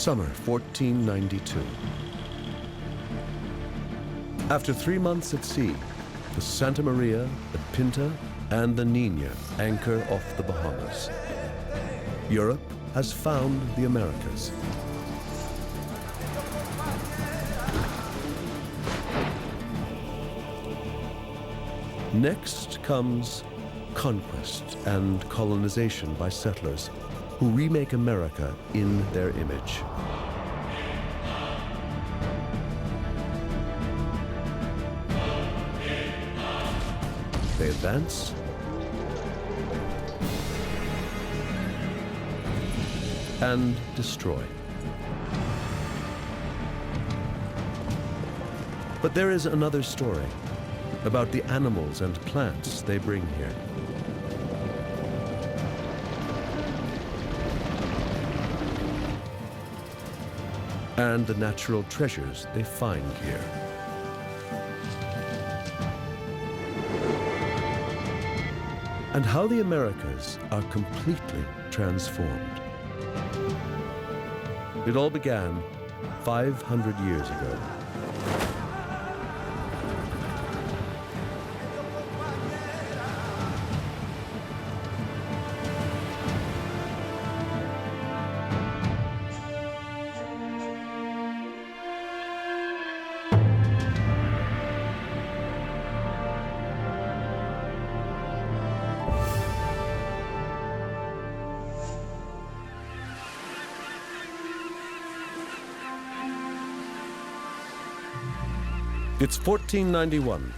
Summer 1492. After 3 months at sea, the Santa Maria, the Pinta, and the Nina anchor off the Bahamas. Europe has found the Americas. Next comes conquest and colonization by settlers who remake America in their image. They advance and destroy. But there is another story about the animals and plants they bring here. And the natural treasures they find here. And how the Americas are completely transformed. It all began 500 years ago. It's 1491.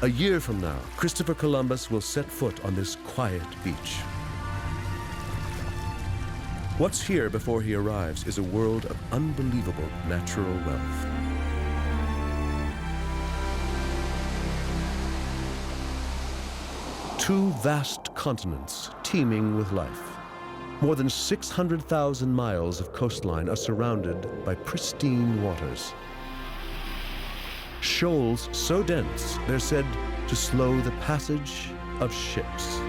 A year from now, Christopher Columbus will set foot on this quiet beach. What's here before he arrives is a world of unbelievable natural wealth. Two vast continents teeming with life. More than 600,000 miles of coastline are surrounded by pristine waters. Shoals so dense, they're said to slow the passage of ships.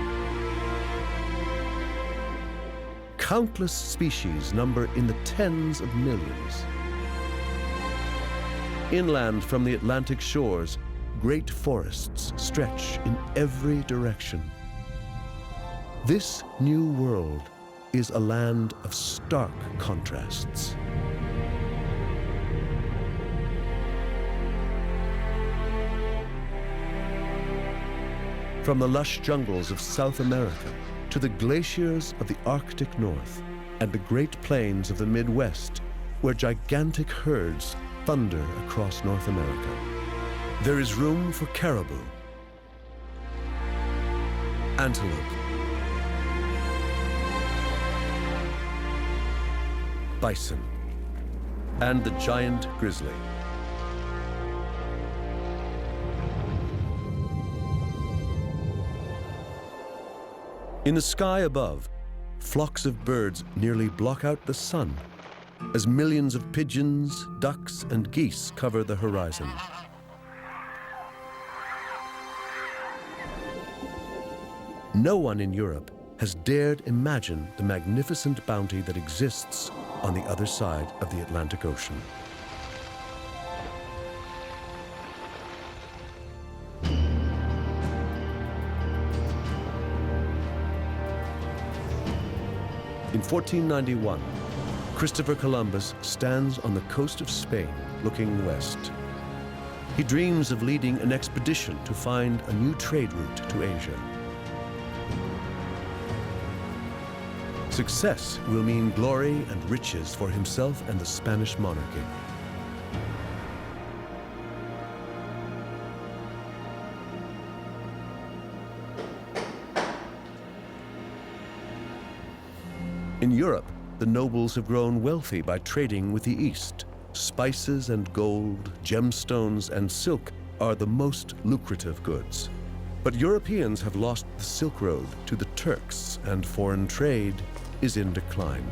Countless species number in the tens of millions. Inland from the Atlantic shores, great forests stretch in every direction. This new world is a land of stark contrasts. From the lush jungles of South America to the glaciers of the Arctic North and the Great Plains of the Midwest, where gigantic herds thunder across North America, there is room for caribou, antelope, bison, and the giant grizzly. In the sky above, flocks of birds nearly block out the sun as millions of pigeons, ducks, and geese cover the horizon. No one in Europe has dared imagine the magnificent bounty that exists on the other side of the Atlantic Ocean. In 1491, Christopher Columbus stands on the coast of Spain, looking west. He dreams of leading an expedition to find a new trade route to Asia. Success will mean glory and riches for himself and the Spanish monarchy. In Europe, the nobles have grown wealthy by trading with the East. Spices and gold, gemstones and silk are the most lucrative goods. But Europeans have lost the Silk Road to the Turks, and foreign trade is in decline.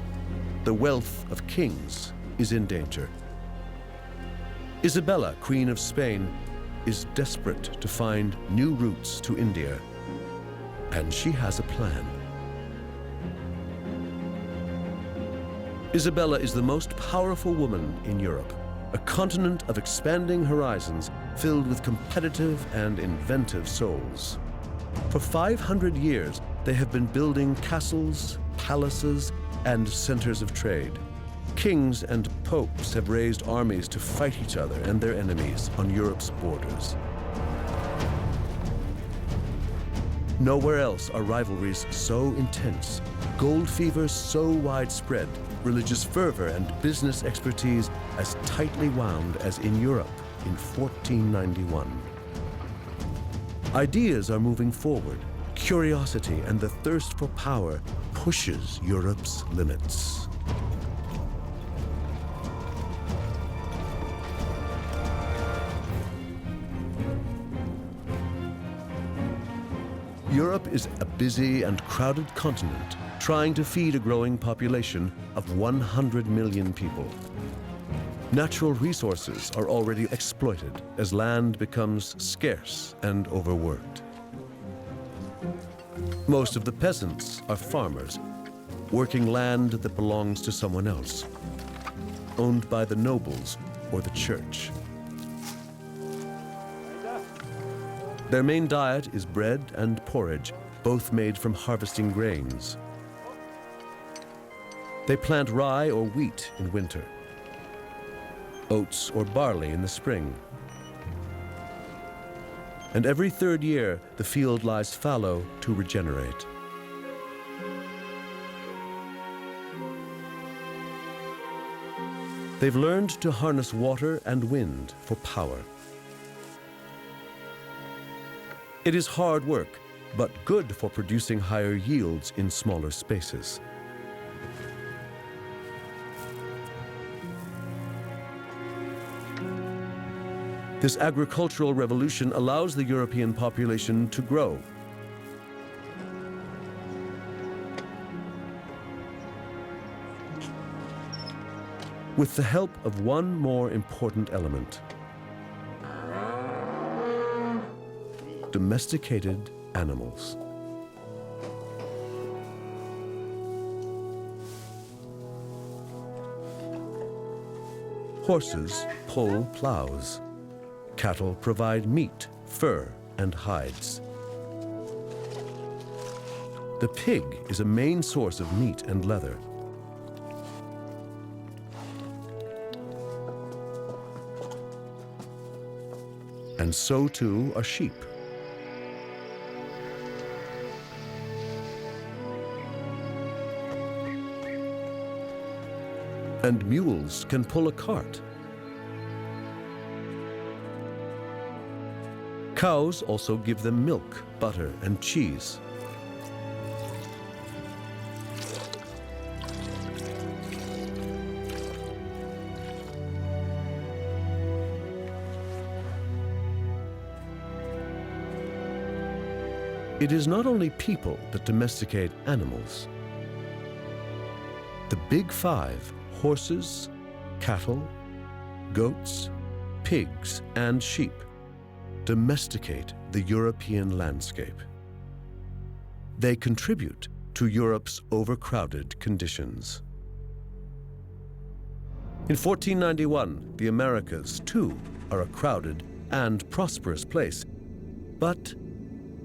The wealth of kings is in danger. Isabella, Queen of Spain, is desperate to find new routes to India, and she has a plan. Isabella is the most powerful woman in Europe, a continent of expanding horizons filled with competitive and inventive souls. For 500 years, they have been building castles, palaces, and centers of trade. Kings and popes have raised armies to fight each other and their enemies on Europe's borders. Nowhere else are rivalries so intense, gold fevers so widespread, religious fervor and business expertise as tightly wound as in Europe in 1491. Ideas are moving forward. Curiosity and the thirst for power pushes Europe's limits. Europe is a busy and crowded continent trying to feed a growing population of 100 million people. Natural resources are already exploited as land becomes scarce and overworked. Most of the peasants are farmers, working land that belongs to someone else, owned by the nobles or the church. Their main diet is bread and porridge, both made from harvesting grains. They plant rye or wheat in winter, oats or barley in the spring. And every third year, the field lies fallow to regenerate. They've learned to harness water and wind for power. It is hard work, but good for producing higher yields in smaller spaces. This agricultural revolution allows the European population to grow. With the help of one more important element: domesticated animals. Horses pull plows. Cattle provide meat, fur, and hides. The pig is a main source of meat and leather. And so too are sheep. And mules can pull a cart. Cows also give them milk, butter, and cheese. It is not only people that domesticate animals. The Big Five, horses, cattle, goats, pigs, and sheep, domesticate the European landscape. They contribute to Europe's overcrowded conditions. In 1491, the Americas, too, are a crowded and prosperous place, but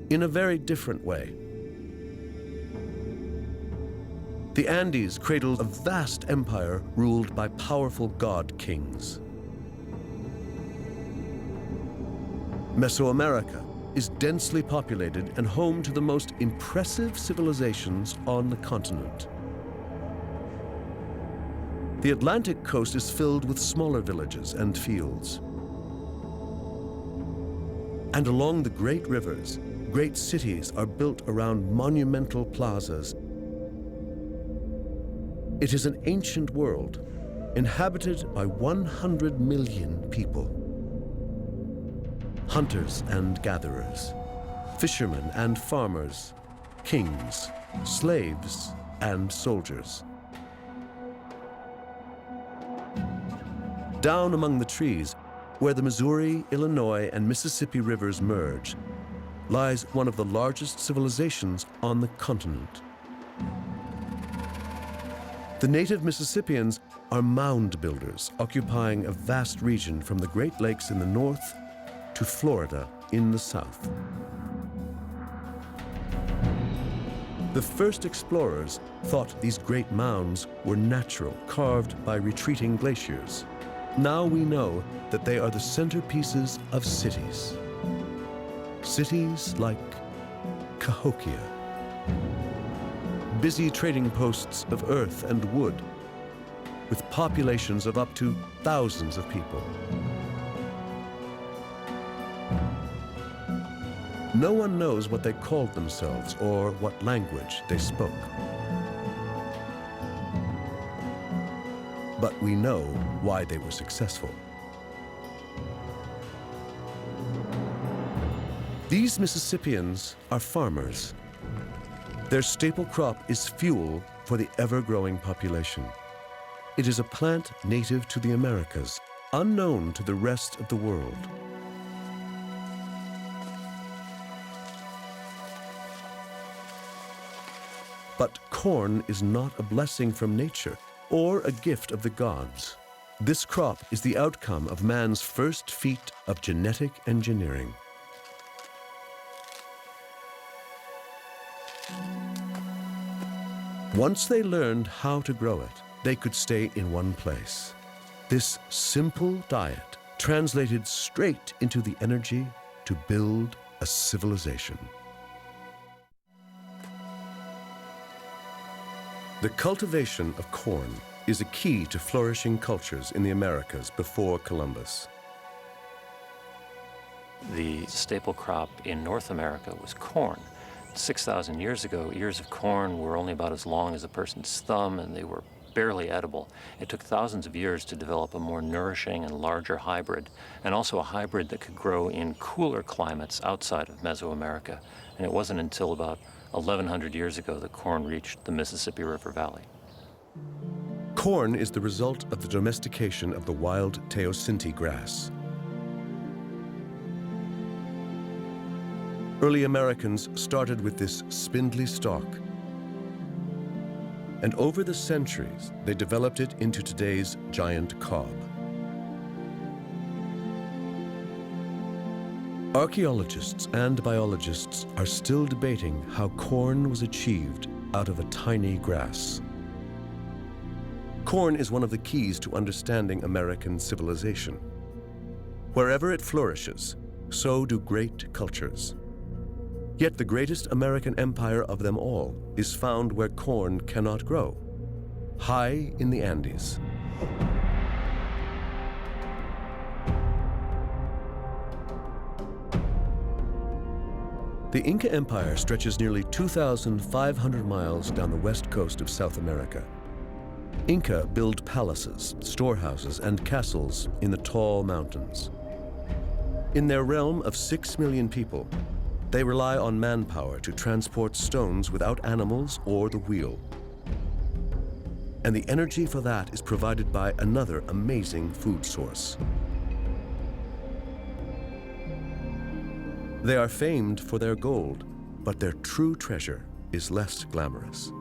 in a very different way. The Andes cradled a vast empire ruled by powerful god kings. Mesoamerica is densely populated and home to the most impressive civilizations on the continent. The Atlantic coast is filled with smaller villages and fields. And along the great rivers, great cities are built around monumental plazas. It is an ancient world, inhabited by 100 million people. Hunters and gatherers, fishermen and farmers, kings, slaves, and soldiers. Down among the trees, where the Missouri, Illinois, and Mississippi rivers merge, lies one of the largest civilizations on the continent. The native Mississippians are mound builders, occupying a vast region from the Great Lakes in the north to Florida in the south. The first explorers thought these great mounds were natural, carved by retreating glaciers. Now we know that they are the centerpieces of cities. Cities like Cahokia, busy trading posts of earth and wood, with populations of up to thousands of people. No one knows what they called themselves or what language they spoke. But we know why they were successful. These Mississippians are farmers. Their staple crop is fuel for the ever-growing population. It is a plant native to the Americas, unknown to the rest of the world. But corn is not a blessing from nature or a gift of the gods. This crop is the outcome of man's first feat of genetic engineering. Once they learned how to grow it, they could stay in one place. This simple diet translated straight into the energy to build a civilization. The cultivation of corn is a key to flourishing cultures in the Americas before Columbus. The staple crop in North America was corn. 6,000 years ago, ears of corn were only about as long as a person's thumb, and they were barely edible. It took thousands of years to develop a more nourishing and larger hybrid, and also a hybrid that could grow in cooler climates outside of Mesoamerica. And it wasn't until about 1,100 years ago that corn reached the Mississippi River Valley. Corn is the result of the domestication of the wild teosinte grass. Early Americans started with this spindly stalk, and over the centuries, they developed it into today's giant cob. Archaeologists and biologists are still debating how corn was achieved out of a tiny grass. Corn is one of the keys to understanding American civilization. Wherever it flourishes, so do great cultures. Yet the greatest American empire of them all is found where corn cannot grow, high in the Andes. The Inca Empire stretches nearly 2,500 miles down the west coast of South America. Inca build palaces, storehouses, and castles in the tall mountains. In their realm of 6 million people, they rely on manpower to transport stones without animals or the wheel. And the energy for that is provided by another amazing food source. They are famed for their gold, but their true treasure is less glamorous.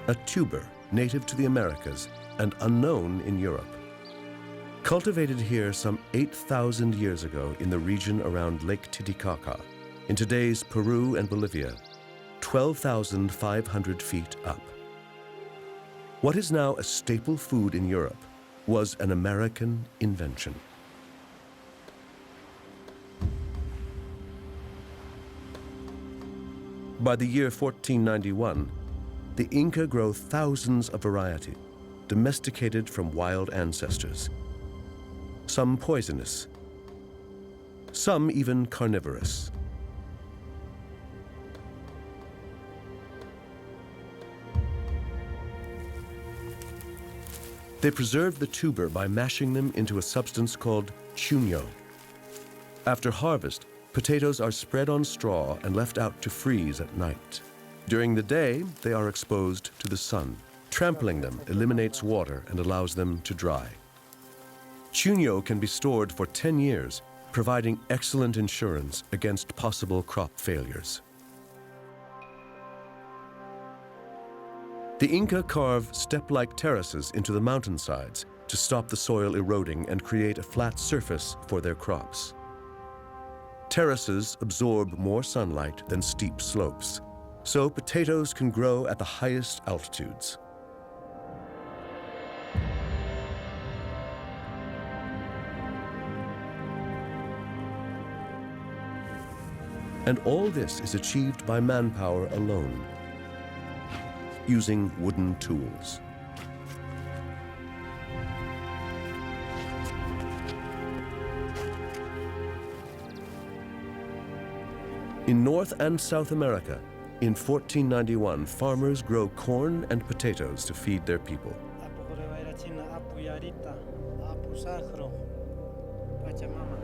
A tuber native to the Americas and unknown in Europe. Cultivated here some 8,000 years ago in the region around Lake Titicaca, in today's Peru and Bolivia, 12,500 feet up. What is now a staple food in Europe was an American invention. By the year 1491, the Inca grow thousands of varieties, domesticated from wild ancestors. Some poisonous, some even carnivorous. They preserve the tuber by mashing them into a substance called chuño. After harvest, potatoes are spread on straw and left out to freeze at night. During the day, they are exposed to the sun. Trampling them eliminates water and allows them to dry. Chuño can be stored for 10 years providing excellent insurance against possible crop failures. The Inca carve step-like terraces into the mountainsides to stop the soil eroding and create a flat surface for their crops. Terraces absorb more sunlight than steep slopes, so potatoes can grow at the highest altitudes. And all this is achieved by manpower alone, using wooden tools. In North and South America, in 1491, farmers grow corn and potatoes to feed their people.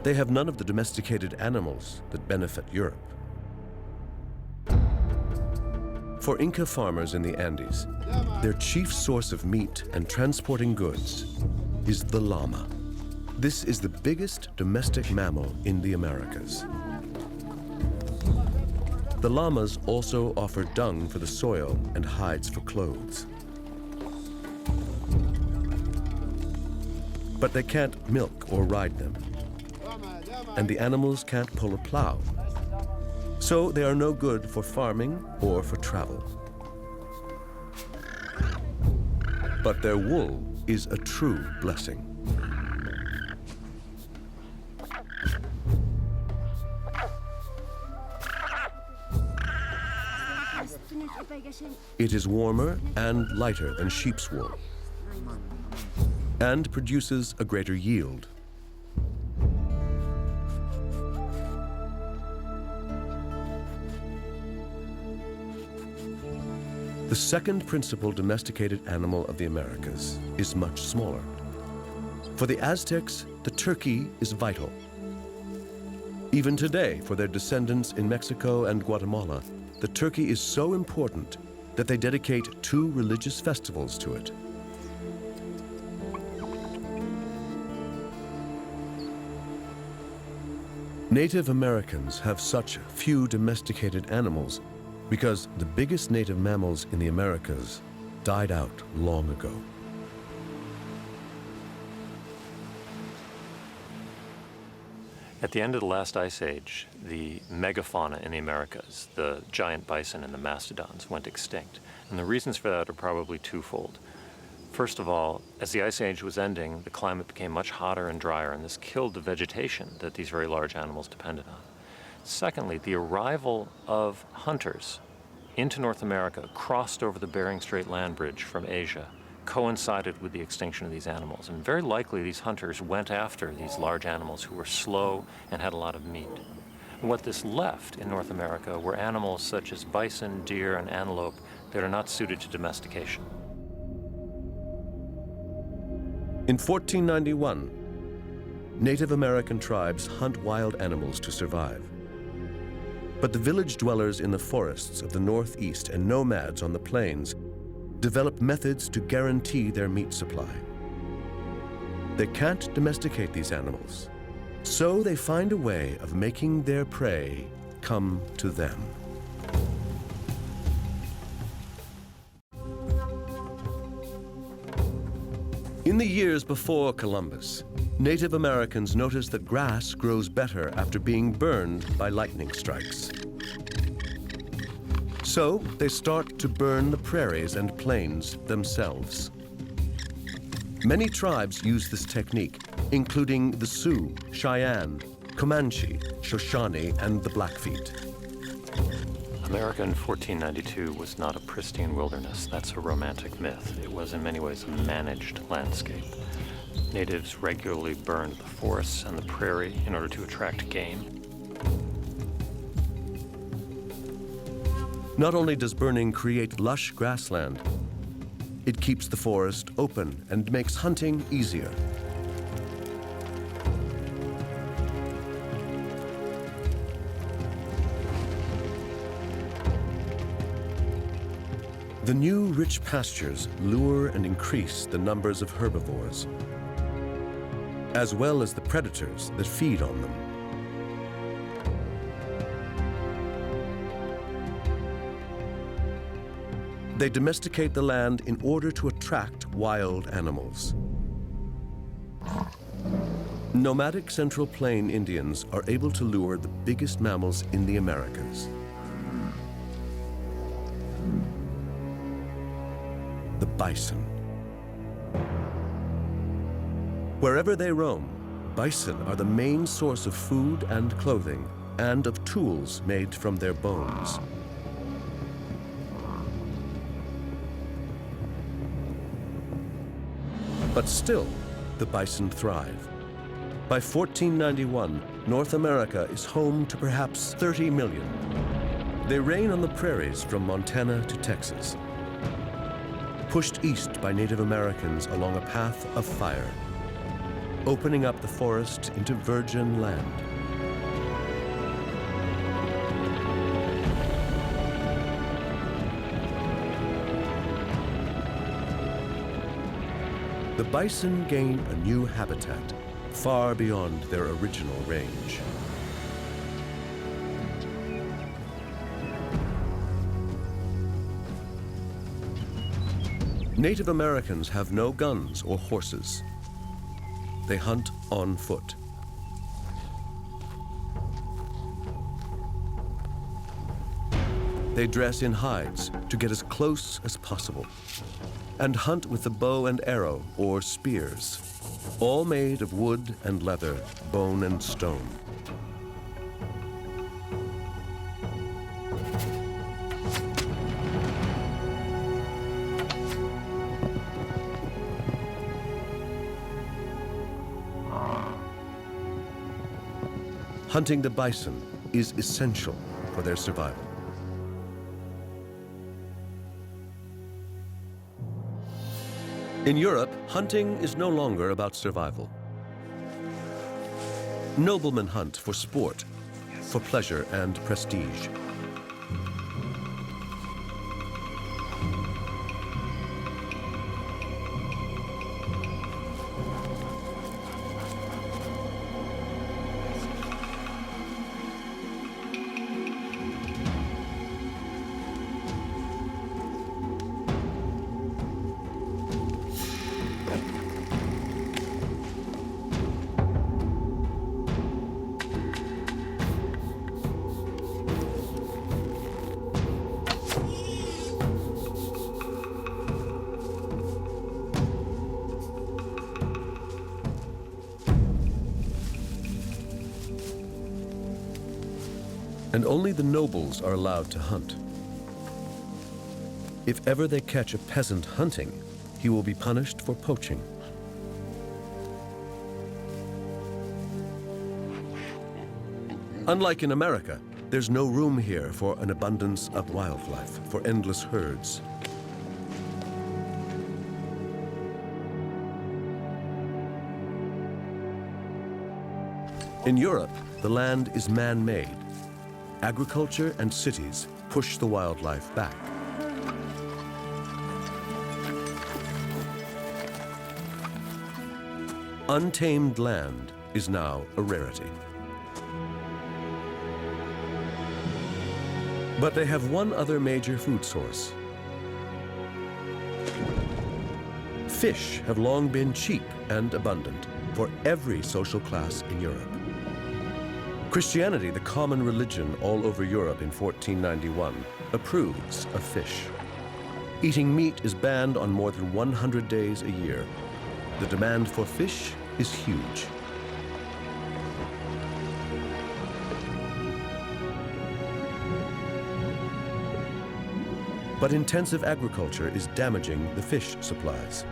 They have none of the domesticated animals that benefit Europe. For Inca farmers in the Andes, their chief source of meat and transporting goods is the llama. This is the biggest domestic mammal in the Americas. The llamas also offer dung for the soil and hides for clothes. But they can't milk or ride them, and the animals can't pull a plow. So they are no good for farming or for travel. But their wool is a true blessing. It is warmer and lighter than sheep's wool, and produces a greater yield. The second principal domesticated animal of the Americas is much smaller. For the Aztecs, the turkey is vital. Even today, for their descendants in Mexico and Guatemala, the turkey is so important that they dedicate 2 religious festivals to it. Native Americans have such few domesticated animals because the biggest native mammals in the Americas died out long ago. At the end of the last ice age, the megafauna in the Americas, the giant bison and the mastodons, went extinct. And the reasons for that are probably twofold. First of all, as the ice age was ending, the climate became much hotter and drier, and this killed the vegetation that these very large animals depended on. Secondly, the arrival of hunters into North America crossed over the Bering Strait land bridge from Asia, coincided with the extinction of these animals. And very likely these hunters went after these large animals who were slow and had a lot of meat. And what this left in North America were animals such as bison, deer, and antelope that are not suited to domestication. In 1491, Native American tribes hunt wild animals to survive. But the village dwellers in the forests of the Northeast and nomads on the plains developed methods to guarantee their meat supply. They can't domesticate these animals, so they find a way of making their prey come to them. In the years before Columbus, Native Americans noticed that grass grows better after being burned by lightning strikes. So they start to burn the prairies and plains themselves. Many tribes use this technique, including the Sioux, Cheyenne, Comanche, Shoshone, and the Blackfeet. America in 1492 was not a pristine wilderness. That's a romantic myth. It was in many ways a managed landscape. Natives regularly burned the forests and the prairie in order to attract game. Not only does burning create lush grassland, it keeps the forest open and makes hunting easier. The new rich pastures lure and increase the numbers of herbivores, as well as the predators that feed on them. They domesticate the land in order to attract wild animals. Nomadic Central Plain Indians are able to lure the biggest mammals in the Americas. The bison. Wherever they roam, bison are the main source of food and clothing, and of tools made from their bones. But still, the bison thrive. By 1491, North America is home to perhaps 30 million. They reign on the prairies from Montana to Texas, pushed east by Native Americans along a path of fire, opening up the forest into virgin land. The bison gain a new habitat, far beyond their original range. Native Americans have no guns or horses. They hunt on foot. They dress in hides to get as close as possible, and hunt with the bow and arrow or spears, all made of wood and leather, bone and stone. Hunting the bison is essential for their survival. In Europe, hunting is no longer about survival. Noblemen hunt for sport, for pleasure and prestige. And only the nobles are allowed to hunt. If ever they catch a peasant hunting, he will be punished for poaching. Unlike in America, there's no room here for an abundance of wildlife, for endless herds. In Europe, the land is man-made. Agriculture and cities push the wildlife back. Untamed land is now a rarity. But they have one other major food source. Fish have long been cheap and abundant for every social class in Europe. Christianity, the common religion all over Europe in 1491, approves of fish. Eating meat is banned on more than 100 days a year. The demand for fish is huge. But intensive agriculture is damaging the fish supplies.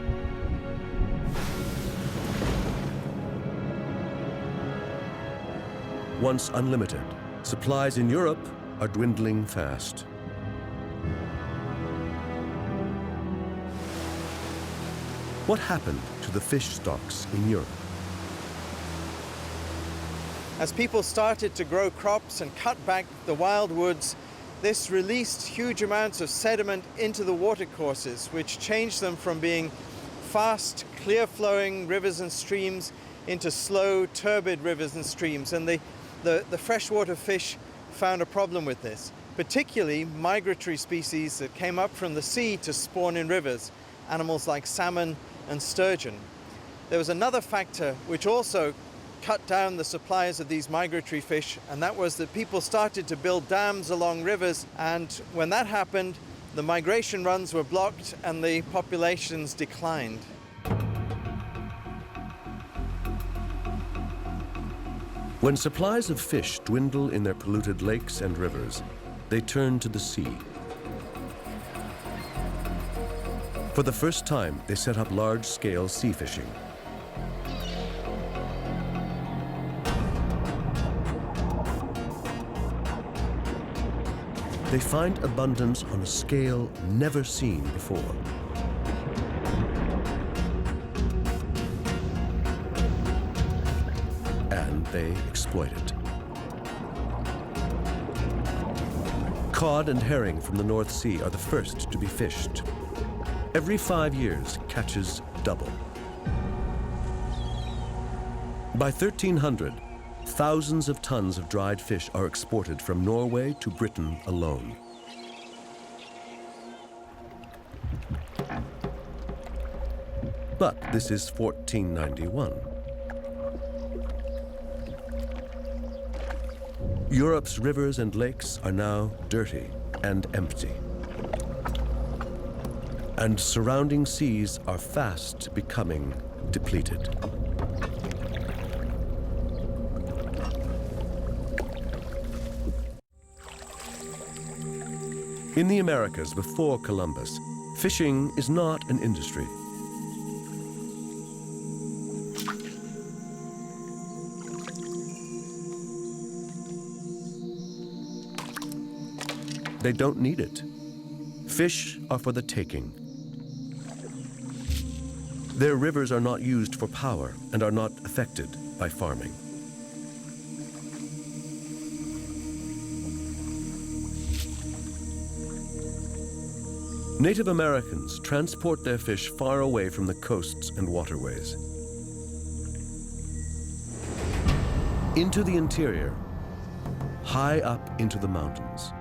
Once unlimited, supplies in Europe are dwindling fast. What happened to the fish stocks in Europe? As people started to grow crops and cut back the wild woods, this released huge amounts of sediment into the watercourses, which changed them from being fast, clear-flowing rivers and streams into slow, turbid rivers and streams. And the freshwater fish found a problem with this, particularly migratory species that came up from the sea to spawn in rivers, animals like salmon and sturgeon. There was another factor which also cut down the supplies of these migratory fish, and that was that people started to build dams along rivers, and when that happened, the migration runs were blocked and the populations declined. When supplies of fish dwindle in their polluted lakes and rivers, they turn to the sea. For the first time, they set up large-scale sea fishing. They find abundance on a scale never seen before. And they exploit it. Cod and herring from the North Sea are the first to be fished. Every 5 years, catches double. By 1300, thousands of tons of dried fish are exported from Norway to Britain alone. But this is 1491. Europe's rivers and lakes are now dirty and empty. And surrounding seas are fast becoming depleted. In the Americas before Columbus, fishing is not an industry. They don't need it. Fish are for the taking. Their rivers are not used for power and are not affected by farming. Native Americans transport their fish far away from the coasts and waterways. Into the interior, high up into the mountains.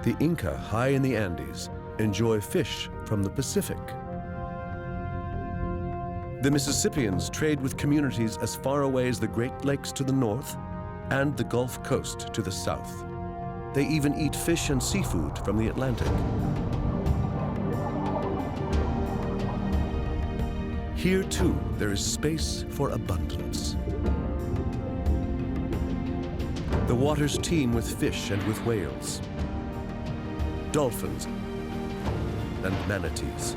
The Inca, high in the Andes, enjoy fish from the Pacific. The Mississippians trade with communities as far away as the Great Lakes to the north and the Gulf Coast to the south. They even eat fish and seafood from the Atlantic. Here, too, there is space for abundance. The waters teem with fish and with whales, dolphins, and manatees.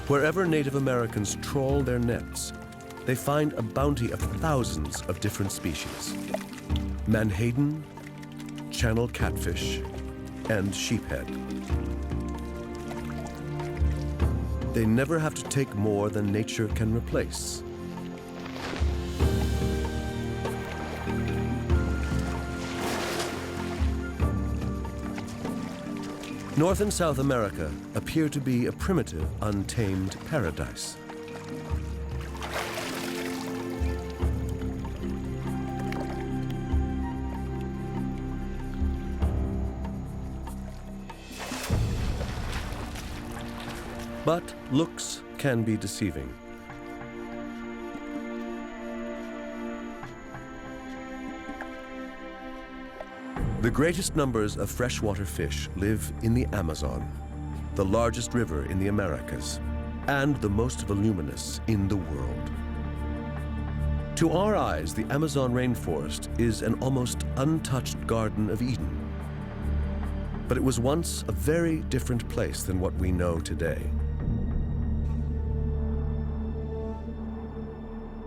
Wherever Native Americans trawl their nets, they find a bounty of thousands of different species. Menhaden, channel catfish, and sheephead. They never have to take more than nature can replace. North and South America appear to be a primitive, untamed paradise. But looks can be deceiving. The greatest numbers of freshwater fish live in the Amazon, the largest river in the Americas, and the most voluminous in the world. To our eyes, the Amazon rainforest is an almost untouched Garden of Eden. But it was once a very different place than what we know today.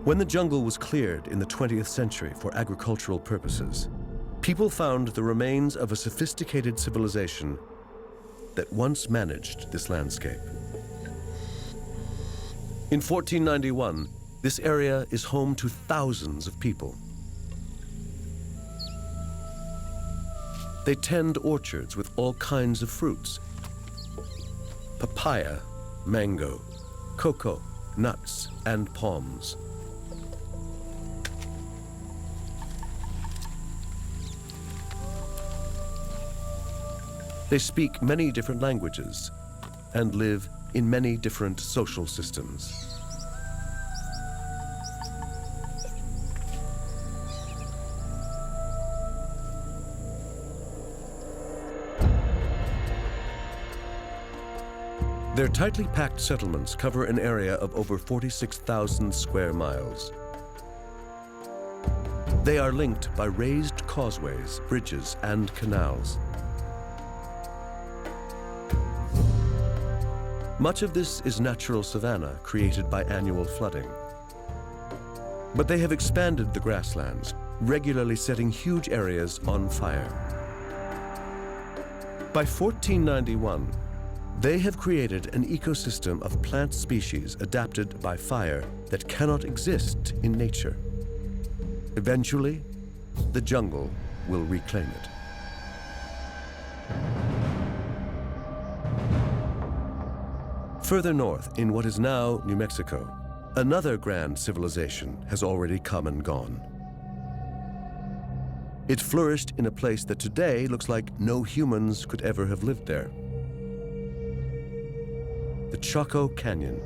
When the jungle was cleared in the 20th century for agricultural purposes, people found the remains of a sophisticated civilization that once managed this landscape. In 1491, this area is home to thousands of people. They tend orchards with all kinds of fruits: papaya, mango, cocoa, nuts, and palms. They speak many different languages and live in many different social systems. Their tightly packed settlements cover an area of over 46,000 square miles. They are linked by raised causeways, bridges, and canals. Much of this is natural savanna created by annual flooding. But they have expanded the grasslands, regularly setting huge areas on fire. By 1491, they have created an ecosystem of plant species adapted by fire that cannot exist in nature. Eventually, the jungle will reclaim it. Further north, in what is now New Mexico, another grand civilization has already come and gone. It flourished in a place that today looks like no humans could ever have lived there. The Chaco Canyon.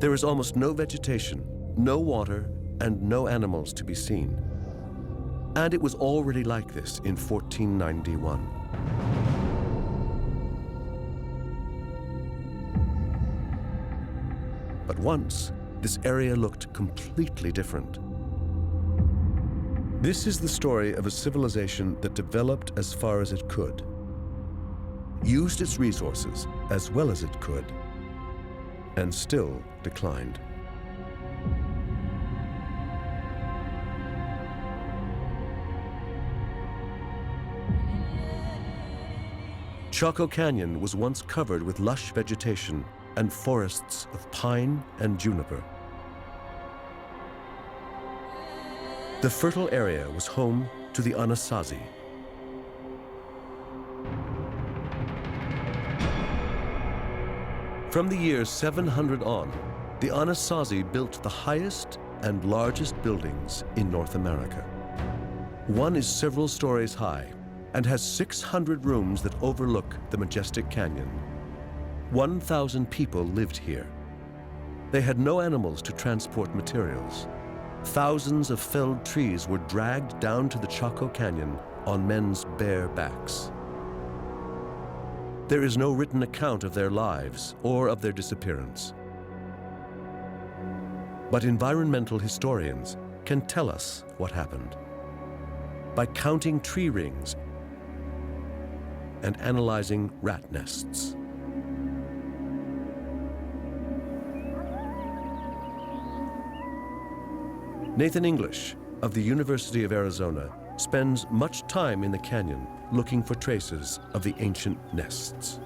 There is almost no vegetation, no water, and no animals to be seen. And it was already like this in 1491. But once, this area looked completely different. This is the story of a civilization that developed as far as it could, used its resources as well as it could, and still declined. Chaco Canyon was once covered with lush vegetation and forests of pine and juniper. The fertile area was home to the Anasazi. From the year 700 on, the Anasazi built the highest and largest buildings in North America. One is several stories high and has 600 rooms that overlook the majestic canyon. 1,000 people lived here. They had no animals to transport materials. Thousands of felled trees were dragged down to the Chaco Canyon on men's bare backs. There is no written account of their lives or of their disappearance. But environmental historians can tell us what happened by counting tree rings and analyzing rat nests. Nathan English of the University of Arizona spends much time in the canyon looking for traces of the ancient nests.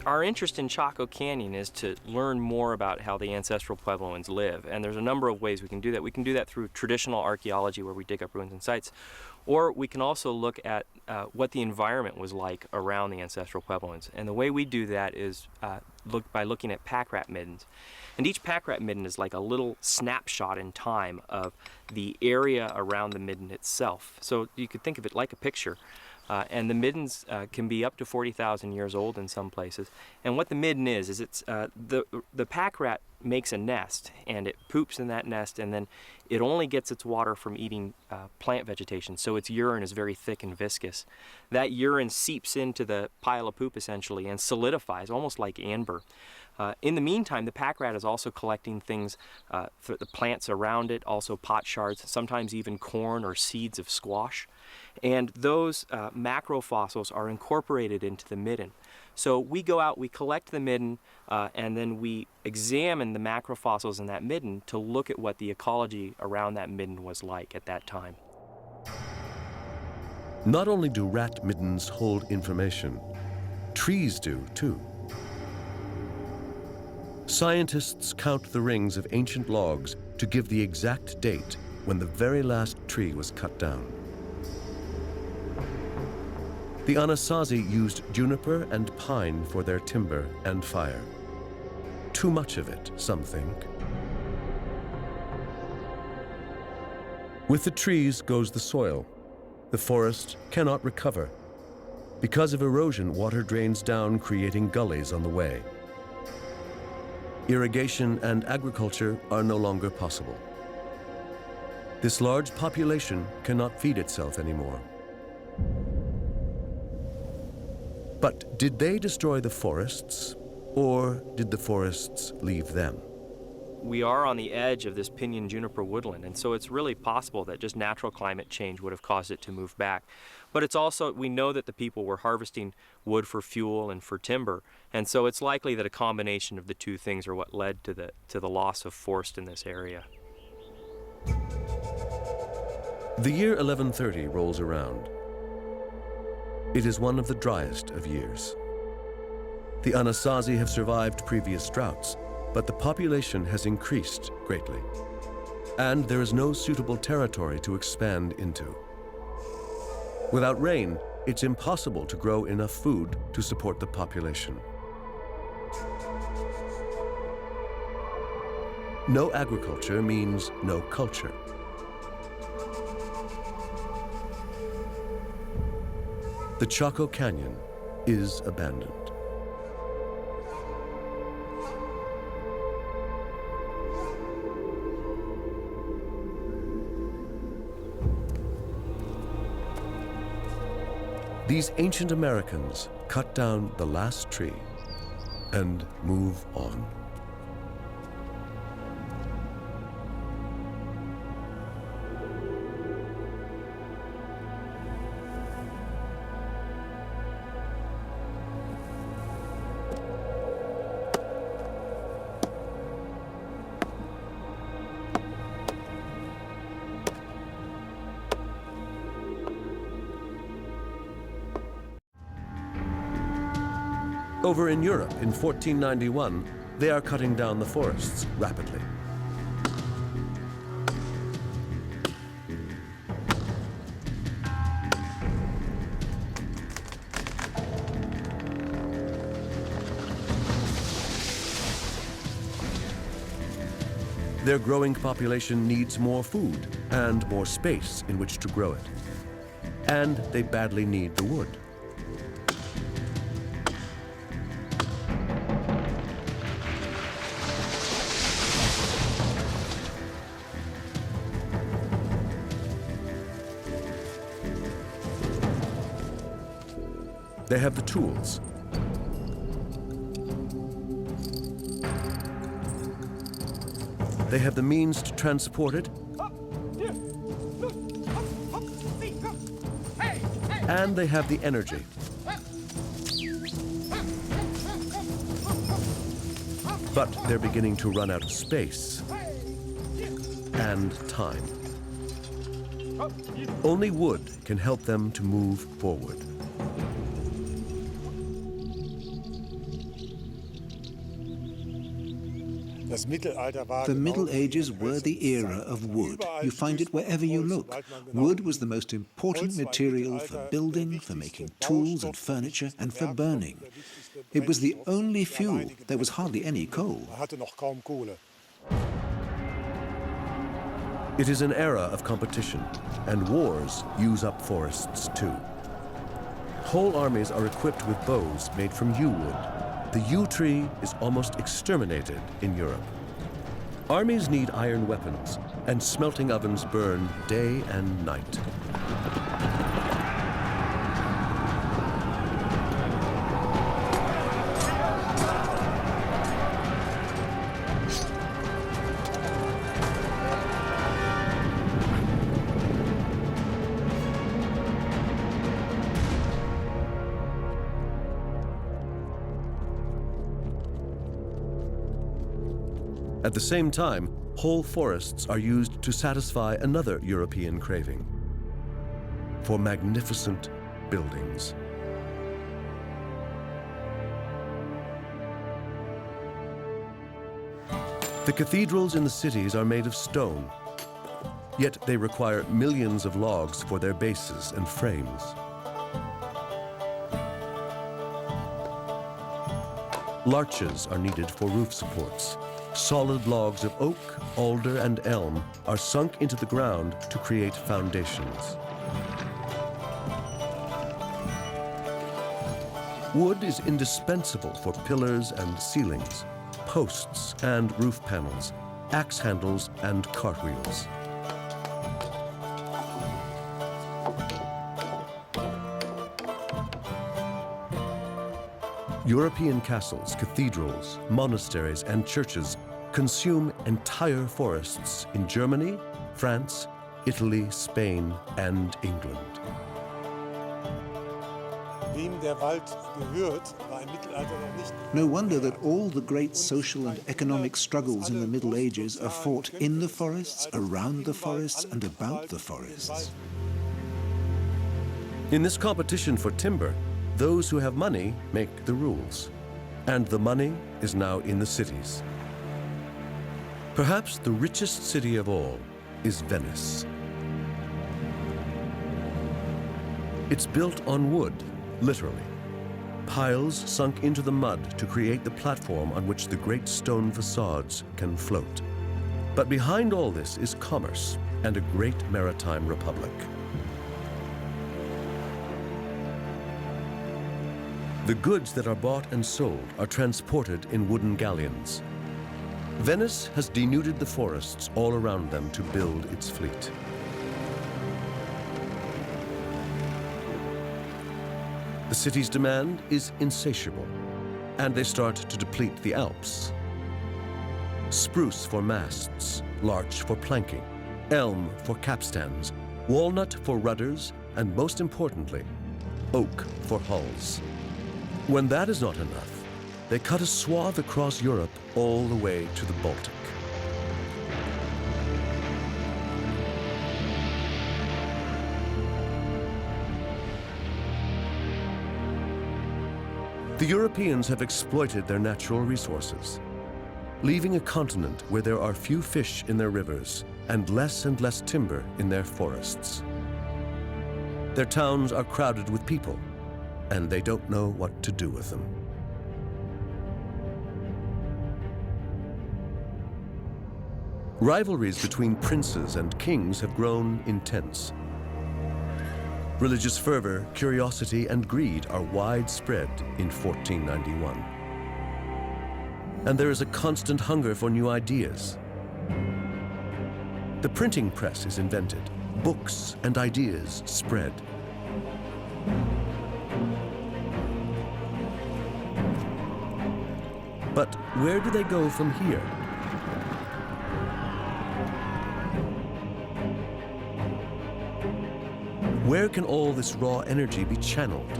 Our interest in Chaco Canyon is to learn more about how the ancestral Puebloans live, and there's a number of ways we can do that. We can do that through traditional archaeology, where we dig up ruins and sites, or we can also look at what the environment was like around the ancestral Puebloans. And the way we do that is by looking at pack rat middens. And each pack rat midden is like a little snapshot in time of the area around the midden itself. So you could think of it like a picture. And the middens can be up to 40,000 years old in some places. And what the midden is it's the pack rat makes a nest, and it poops in that nest, and then it only gets its water from eating plant vegetation, so its urine is very thick and viscous. That urine seeps into the pile of poop essentially and solidifies, almost like amber. In the meantime, the pack rat is also collecting things, the plants around it, also pot shards, sometimes even corn or seeds of squash. And those macrofossils are incorporated into the midden. So we go out, we collect the midden, and then we examine the macrofossils in that midden to look at what the ecology around that midden was like at that time. Not only do rat middens hold information, trees do too. Scientists count the rings of ancient logs to give the exact date when the very last tree was cut down. The Anasazi used juniper and pine for their timber and fire. Too much of it, some think. With the trees goes the soil. The forest cannot recover. Because of erosion, water drains down, creating gullies on the way. Irrigation and agriculture are no longer possible. This large population cannot feed itself anymore. But did they destroy the forests, or did the forests leave them? We are on the edge of this pinyon juniper woodland, and so it's really possible that just natural climate change would have caused it to move back. But it's also, we know that the people were harvesting wood for fuel and for timber, and so it's likely that a combination of the two things are what led to the loss of forest in this area. The year 1130 rolls around. It is one of the driest of years. The Anasazi have survived previous droughts, but the population has increased greatly, and there is no suitable territory to expand into. Without rain, it's impossible to grow enough food to support the population. No agriculture means no culture. The Chaco Canyon is abandoned. These ancient Americans cut down the last tree and move on. Over in Europe in 1491, they are cutting down the forests rapidly. Their growing population needs more food and more space in which to grow it. And they badly need the wood. They have the tools. They have the means to transport it. And they have the energy. But they're beginning to run out of space and time. Only wood can help them to move forward. The Middle Ages were the era of wood. You find it wherever you look. Wood was the most important material for building, for making tools and furniture, and for burning. It was the only fuel. There was hardly any coal. It is an era of competition, and wars use up forests too. Whole armies are equipped with bows made from yew wood. The yew tree is almost exterminated in Europe. Armies need iron weapons, and smelting ovens burn day and night. At the same time, whole forests are used to satisfy another European craving: for magnificent buildings. The cathedrals in the cities are made of stone, yet they require millions of logs for their bases and frames. Larches are needed for roof supports. Solid logs of oak, alder, and elm are sunk into the ground to create foundations. Wood is indispensable for pillars and ceilings, posts and roof panels, axe handles and cartwheels. European castles, cathedrals, monasteries, and churches consume entire forests in Germany, France, Italy, Spain, and England. No wonder that all the great social and economic struggles in the Middle Ages are fought in the forests, around the forests, and about the forests. In this competition for timber, those who have money make the rules, and the money is now in the cities. Perhaps the richest city of all is Venice. It's built on wood, literally. Piles sunk into the mud to create the platform on which the great stone facades can float. But behind all this is commerce and a great maritime republic. The goods that are bought and sold are transported in wooden galleons. Venice has denuded the forests all around them to build its fleet. The city's demand is insatiable, and they start to deplete the Alps. Spruce for masts, larch for planking, elm for capstans, walnut for rudders, and most importantly, oak for hulls. When that is not enough, they cut a swath across Europe all the way to the Baltic. The Europeans have exploited their natural resources, leaving a continent where there are few fish in their rivers and less timber in their forests. Their towns are crowded with people, and they don't know what to do with them. Rivalries between princes and kings have grown intense. Religious fervor, curiosity, and greed are widespread in 1491. And there is a constant hunger for new ideas. The printing press is invented. Books and ideas spread. But where do they go from here? Where can all this raw energy be channeled?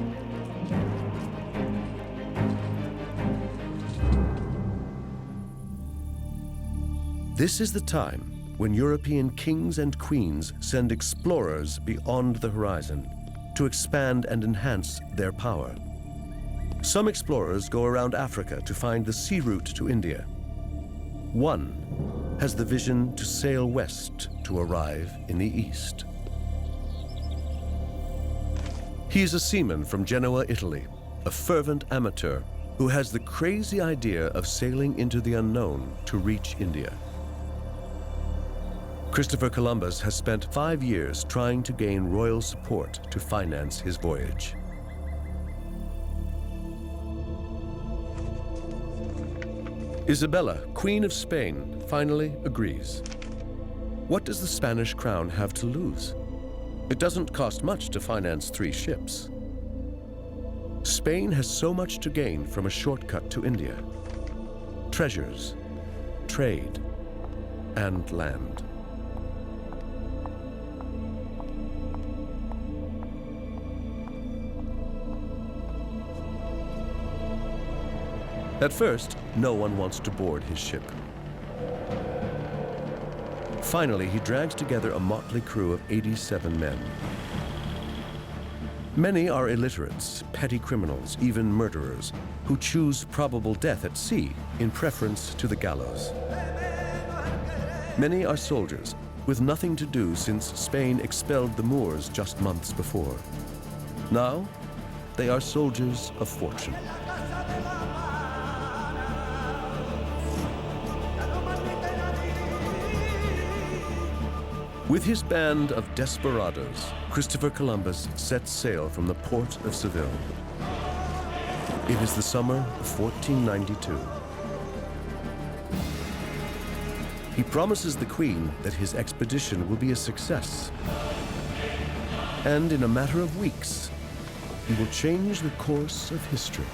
This is the time when European kings and queens send explorers beyond the horizon to expand and enhance their power. Some explorers go around Africa to find the sea route to India. One has the vision to sail west to arrive in the east. He is a seaman from Genoa, Italy, a fervent amateur who has the crazy idea of sailing into the unknown to reach India. Christopher Columbus has spent 5 years trying to gain royal support to finance his voyage. Isabella, Queen of Spain, finally agrees. What does the Spanish crown have to lose? It doesn't cost much to finance 3 ships. Spain has so much to gain from a shortcut to India: treasures, trade, and land. At first, no one wants to board his ship. Finally, he drags together a motley crew of 87 men. Many are illiterates, petty criminals, even murderers, who choose probable death at sea in preference to the gallows. Many are soldiers, with nothing to do since Spain expelled the Moors just months before. Now, they are soldiers of fortune. With his band of desperados, Christopher Columbus sets sail from the port of Seville. It is the summer of 1492. He promises the Queen that his expedition will be a success. And in a matter of weeks, he will change the course of history.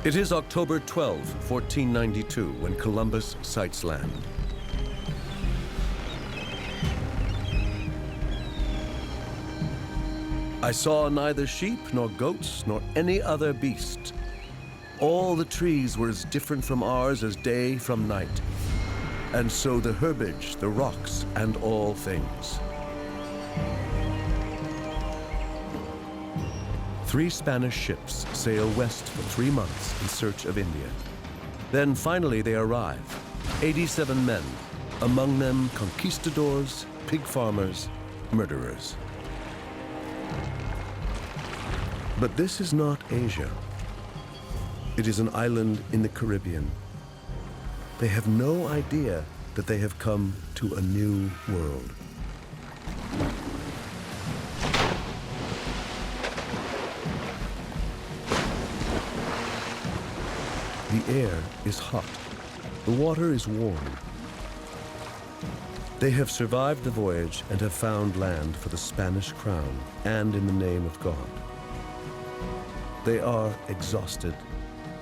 It is October 12, 1492, when Columbus sights land. I saw neither sheep nor goats nor any other beast. All the trees were as different from ours as day from night, and so the herbage, the rocks, and all things. 3 Spanish ships sail west for 3 months in search of India. Then finally they arrive, 87 men, among them conquistadors, pig farmers, murderers. But this is not Asia. It is an island in the Caribbean. They have no idea that they have come to a new world. The air is hot. The water is warm. They have survived the voyage and have found land for the Spanish crown and in the name of God. They are exhausted,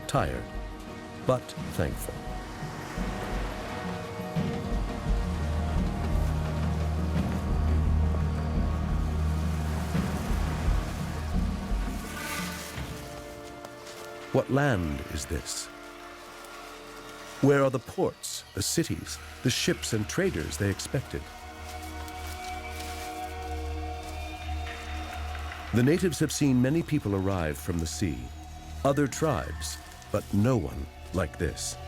tired, but thankful. What land is this? Where are the ports, the cities, the ships and traders they expected? The natives have seen many people arrive from the sea, other tribes, but no one like this.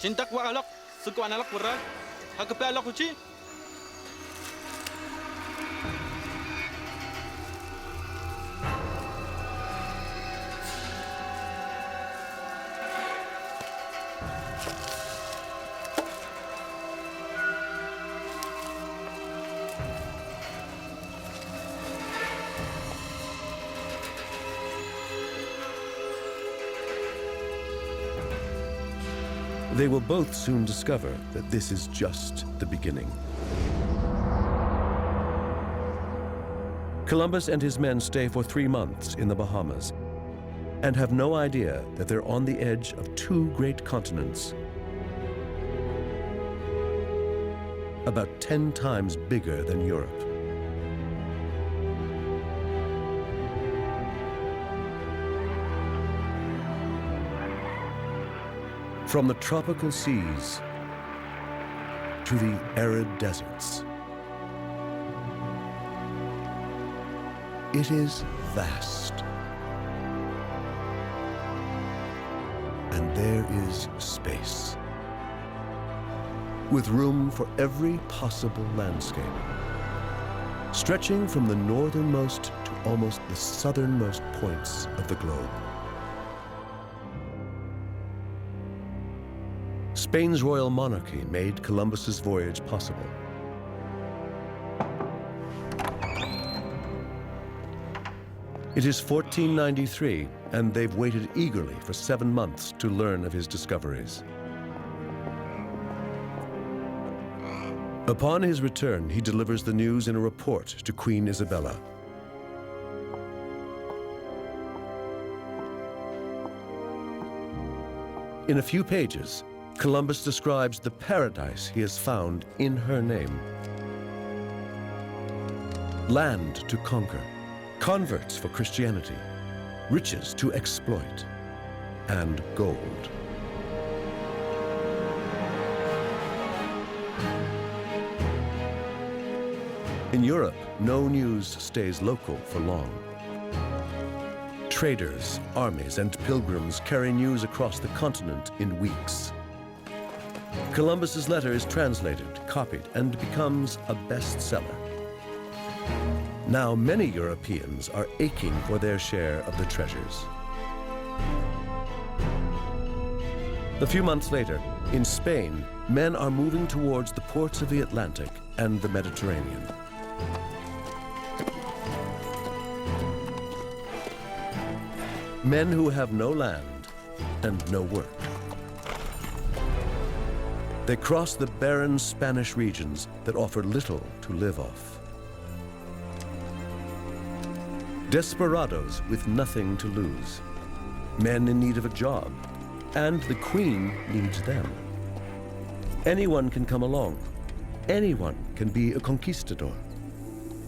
Cintak wa alok, suku analok berat, hagape alok uci. They will both soon discover that this is just the beginning. Columbus and his men stay for 3 months in the Bahamas and have no idea that they're on the edge of 2 great continents, about 10 times bigger than Europe. From the tropical seas to the arid deserts, it is vast. And there is space, with room for every possible landscape, stretching from the northernmost to almost the southernmost points of the globe. Spain's royal monarchy made Columbus's voyage possible. It is 1493, and they've waited eagerly for 7 months to learn of his discoveries. Upon his return, he delivers the news in a report to Queen Isabella. In a few pages, Columbus describes the paradise he has found in her name. Land to conquer, converts for Christianity, riches to exploit, and gold. In Europe, no news stays local for long. Traders, armies, and pilgrims carry news across the continent in weeks. Columbus's letter is translated, copied, and becomes a bestseller. Now many Europeans are aching for their share of the treasures. A few months later, in Spain, men are moving towards the ports of the Atlantic and the Mediterranean. Men who have no land and no work. They cross the barren Spanish regions that offer little to live off. Desperados with nothing to lose. Men in need of a job, and the Queen needs them. Anyone can come along. Anyone can be a conquistador.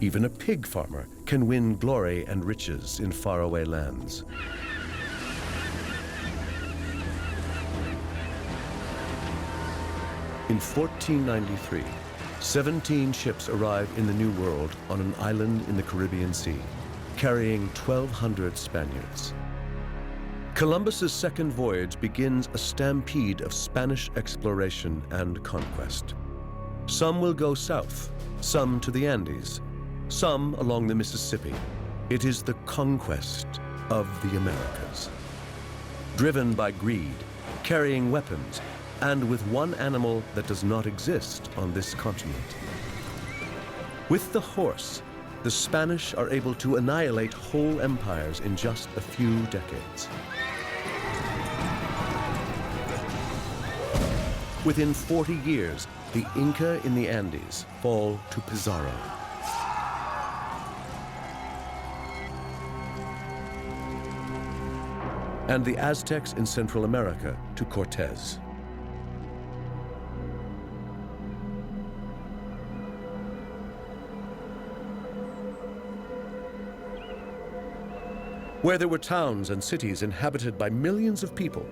Even a pig farmer can win glory and riches in faraway lands. In 1493, 17 ships arrive in the New World on an island in the Caribbean Sea, carrying 1,200 Spaniards. Columbus's second voyage begins a stampede of Spanish exploration and conquest. Some will go south, some to the Andes, some along the Mississippi. It is the conquest of the Americas. Driven by greed, carrying weapons, and with one animal that does not exist on this continent. With the horse, the Spanish are able to annihilate whole empires in just a few decades. Within 40 years, the Inca in the Andes fall to Pizarro. And the Aztecs in Central America to Cortez. Where there were towns and cities inhabited by millions of people,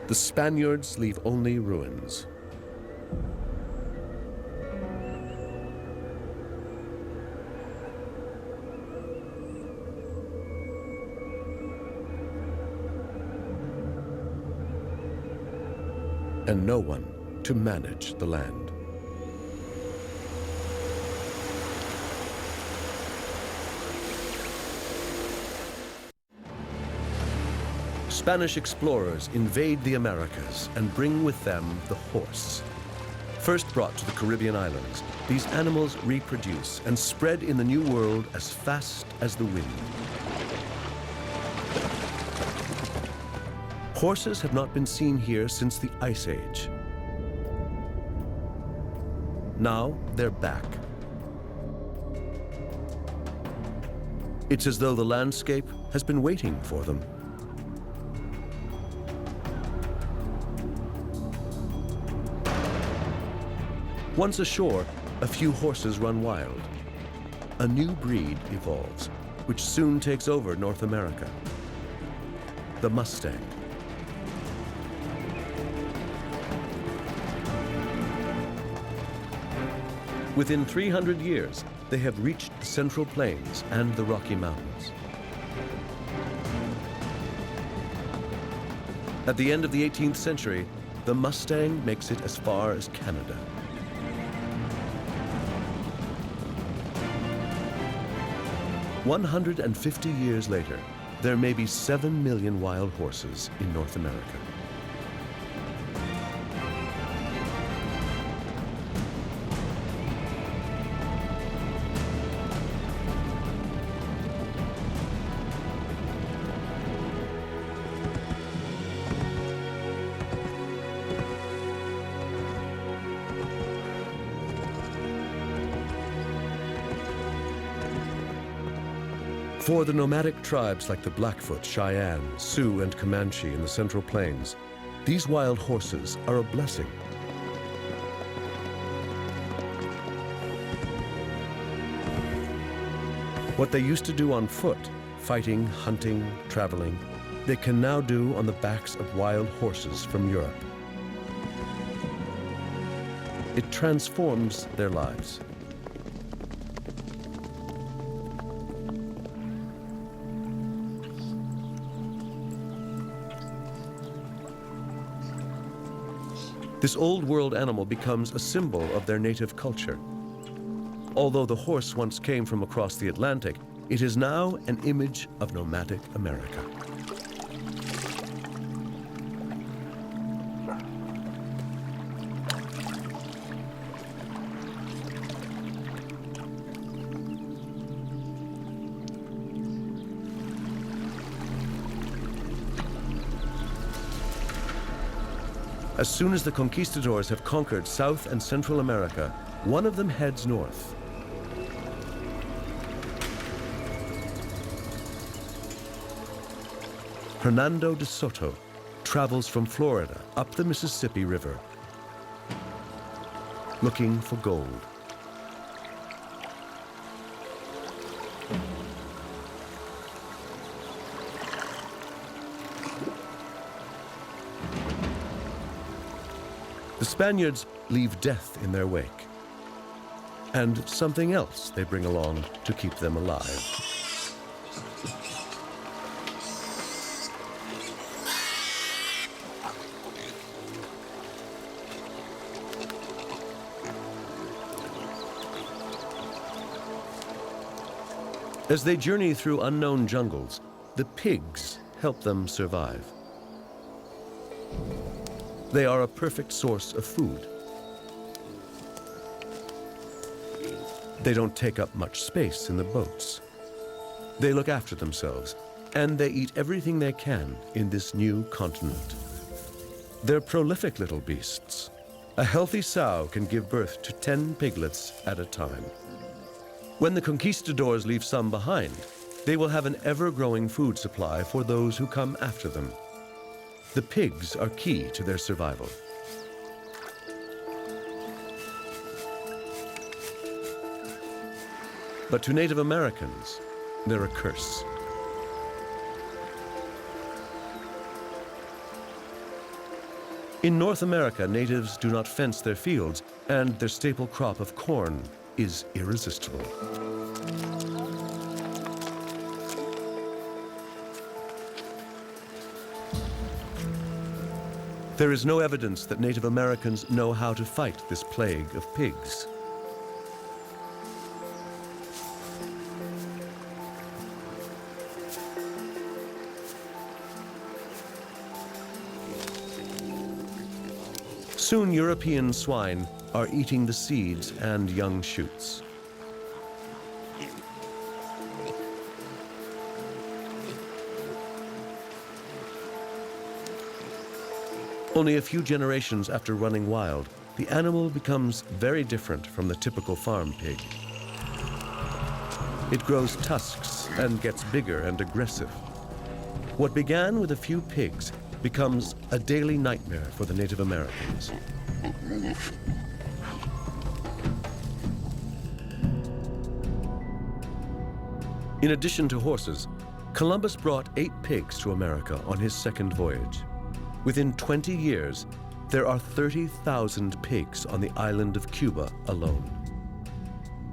the Spaniards leave only ruins. And no one to manage the land. Spanish explorers invade the Americas and bring with them the horse. First brought to the Caribbean islands, these animals reproduce and spread in the New World as fast as the wind. Horses have not been seen here since the Ice Age. Now they're back. It's as though the landscape has been waiting for them. Once ashore, a few horses run wild. A new breed evolves, which soon takes over North America. The Mustang. Within 300 years, they have reached the Central Plains and the Rocky Mountains. At the end of the 18th century, the Mustang makes it as far as Canada. "150 years later, there may be 7 million wild horses in North America. For the nomadic tribes like the Blackfoot, Cheyenne, Sioux, and Comanche in the Central Plains, these wild horses are a blessing. What they used to do on foot, fighting, hunting, traveling, they can now do on the backs of wild horses from Europe. It transforms their lives. This old world animal becomes a symbol of their native culture. Although the horse once came from across the Atlantic, it is now an image of nomadic America. As soon as the conquistadors have conquered South and Central America, one of them heads north. Hernando de Soto travels from Florida up the Mississippi River, looking for gold. The Spaniards leave death in their wake, and something else they bring along to keep them alive. As they journey through unknown jungles, the pigs help them survive. They are a perfect source of food. They don't take up much space in the boats. They look after themselves, and they eat everything they can in this new continent. They're prolific little beasts. A healthy sow can give birth to 10 piglets at a time. When the conquistadors leave some behind, they will have an ever-growing food supply for those who come after them. The pigs are key to their survival. But to Native Americans, they're a curse. In North America, natives do not fence their fields, and their staple crop of corn is irresistible. There is no evidence that Native Americans know how to fight this plague of pigs. Soon European swine are eating the seeds and young shoots. Only a few generations after running wild, the animal becomes very different from the typical farm pig. It grows tusks and gets bigger and aggressive. What began with a few pigs becomes a daily nightmare for the Native Americans. In addition to horses, Columbus brought 8 pigs to America on his second voyage. Within 20 years, there are 30,000 pigs on the island of Cuba alone.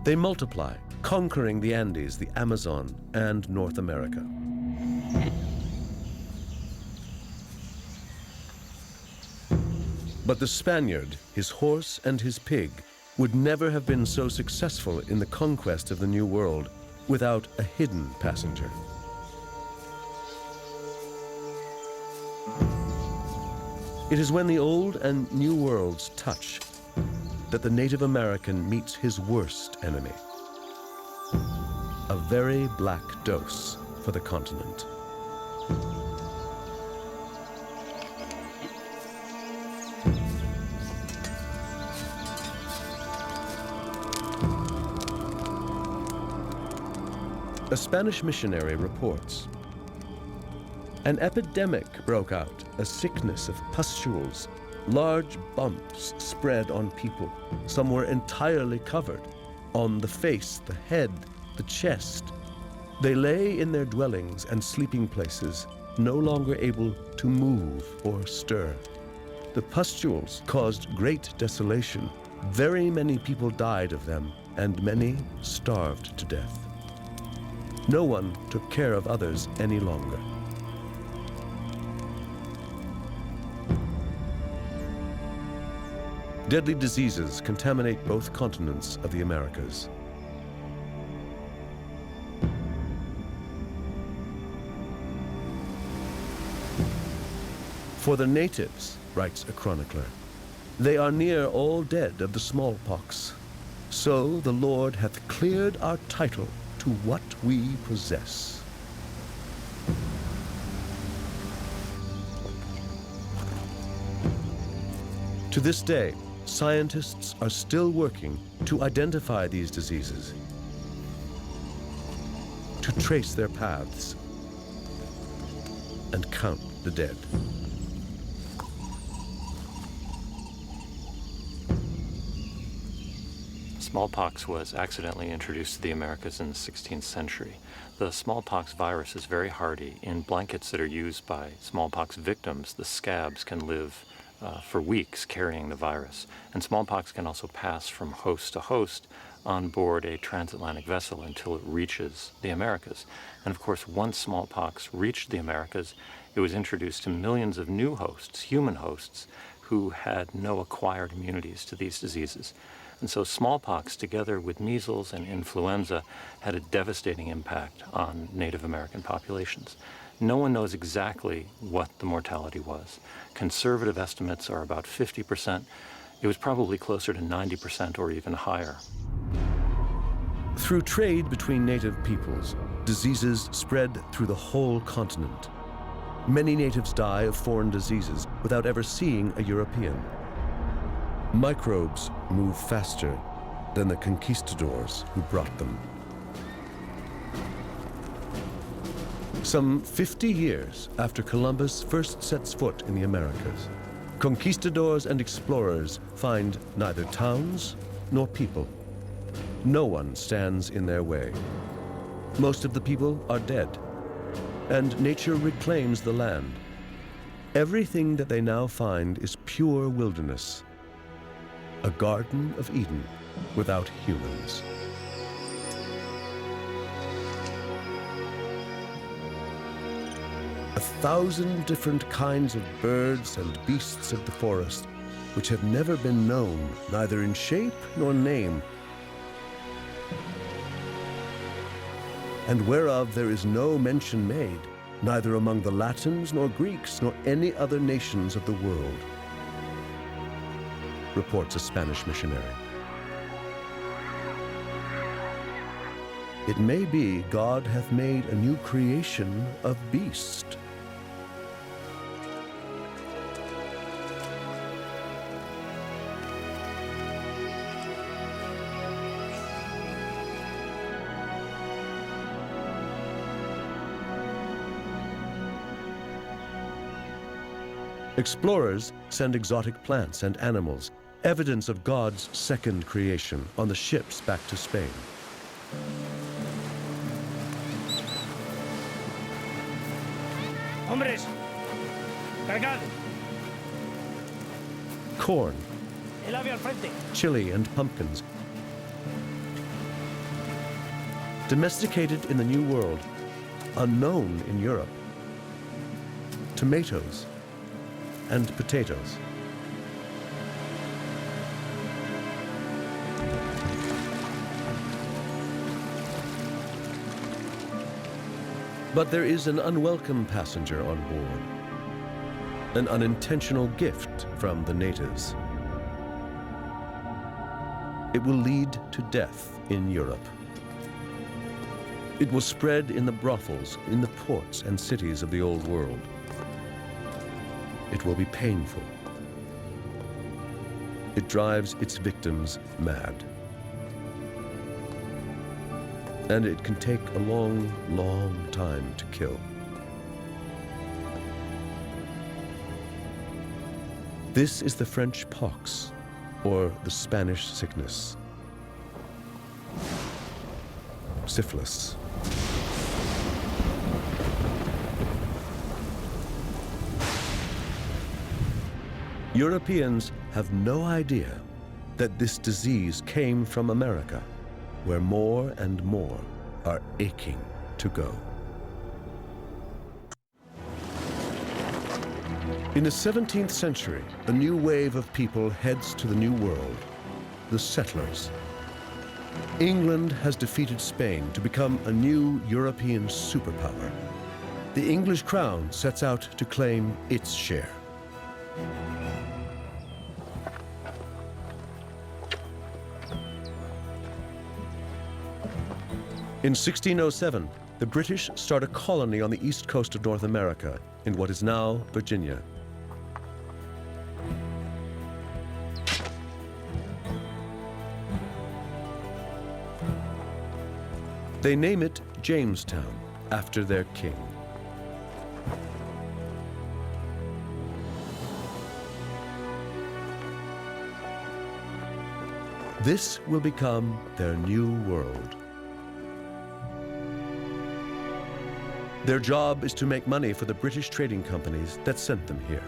They multiply, conquering the Andes, the Amazon, and North America. But the Spaniard, his horse, and his pig would never have been so successful in the conquest of the New World without a hidden passenger. It is when the old and new worlds touch that the Native American meets his worst enemy. A very black dose for the continent. A Spanish missionary reports, an epidemic broke out, a sickness of pustules. Large bumps spread on people. Some were entirely covered, on the face, the head, the chest. They lay in their dwellings and sleeping places, no longer able to move or stir. The pustules caused great desolation. Very many people died of them, and many starved to death. No one took care of others any longer. Deadly diseases contaminate both continents of the Americas. For the natives, writes a chronicler, they are near all dead of the smallpox. So the Lord hath cleared our title to what we possess. To this day, scientists are still working to identify these diseases, to trace their paths, and count the dead. Smallpox was accidentally introduced to the Americas in the 16th century. The smallpox virus is very hardy. In blankets that are used by smallpox victims, the scabs can live for weeks carrying the virus. And smallpox can also pass from host to host on board a transatlantic vessel until it reaches the Americas. And of course, once smallpox reached the Americas, it was introduced to millions of new hosts, human hosts, who had no acquired immunities to these diseases. And so smallpox, together with measles and influenza, had a devastating impact on Native American populations. No one knows exactly what the mortality was. Conservative estimates are about 50%. It was probably closer to 90% or even higher. Through trade between native peoples, diseases spread through the whole continent. Many natives die of foreign diseases without ever seeing a European. Microbes move faster than the conquistadors who brought them. Some 50 years after Columbus first sets foot in the Americas, conquistadors and explorers find neither towns nor people. No one stands in their way. Most of the people are dead, and nature reclaims the land. Everything that they now find is pure wilderness, a Garden of Eden without humans. A thousand different kinds of birds and beasts of the forest, which have never been known, neither in shape nor name, and whereof there is no mention made, neither among the Latins nor Greeks nor any other nations of the world, reports a Spanish missionary. It may be God hath made a new creation of beast. Explorers send exotic plants and animals, evidence of God's second creation, on the ships back to Spain. Hombres, cargad. Corn, El ave al frente. chili, and pumpkins. Domesticated in the New World, unknown in Europe. Tomatoes and potatoes. But there is an unwelcome passenger on board, an unintentional gift from the natives. It will lead to death in Europe. It will spread in the brothels, in the ports and cities of the Old World. It will be painful. It drives its victims mad. and it can take a long, long time to kill. This is the French pox, or the Spanish sickness. Syphilis. Europeans have no idea that this disease came from America, where more and more are aching to go. In the 17th century, a new wave of people heads to the New World, the settlers. England has defeated Spain to become a new European superpower. The English crown sets out to claim its share. In 1607, the British start a colony on the east coast of North America, in what is now Virginia. They name it Jamestown, after their king. This will become their new world. Their job is to make money for the British trading companies that sent them here.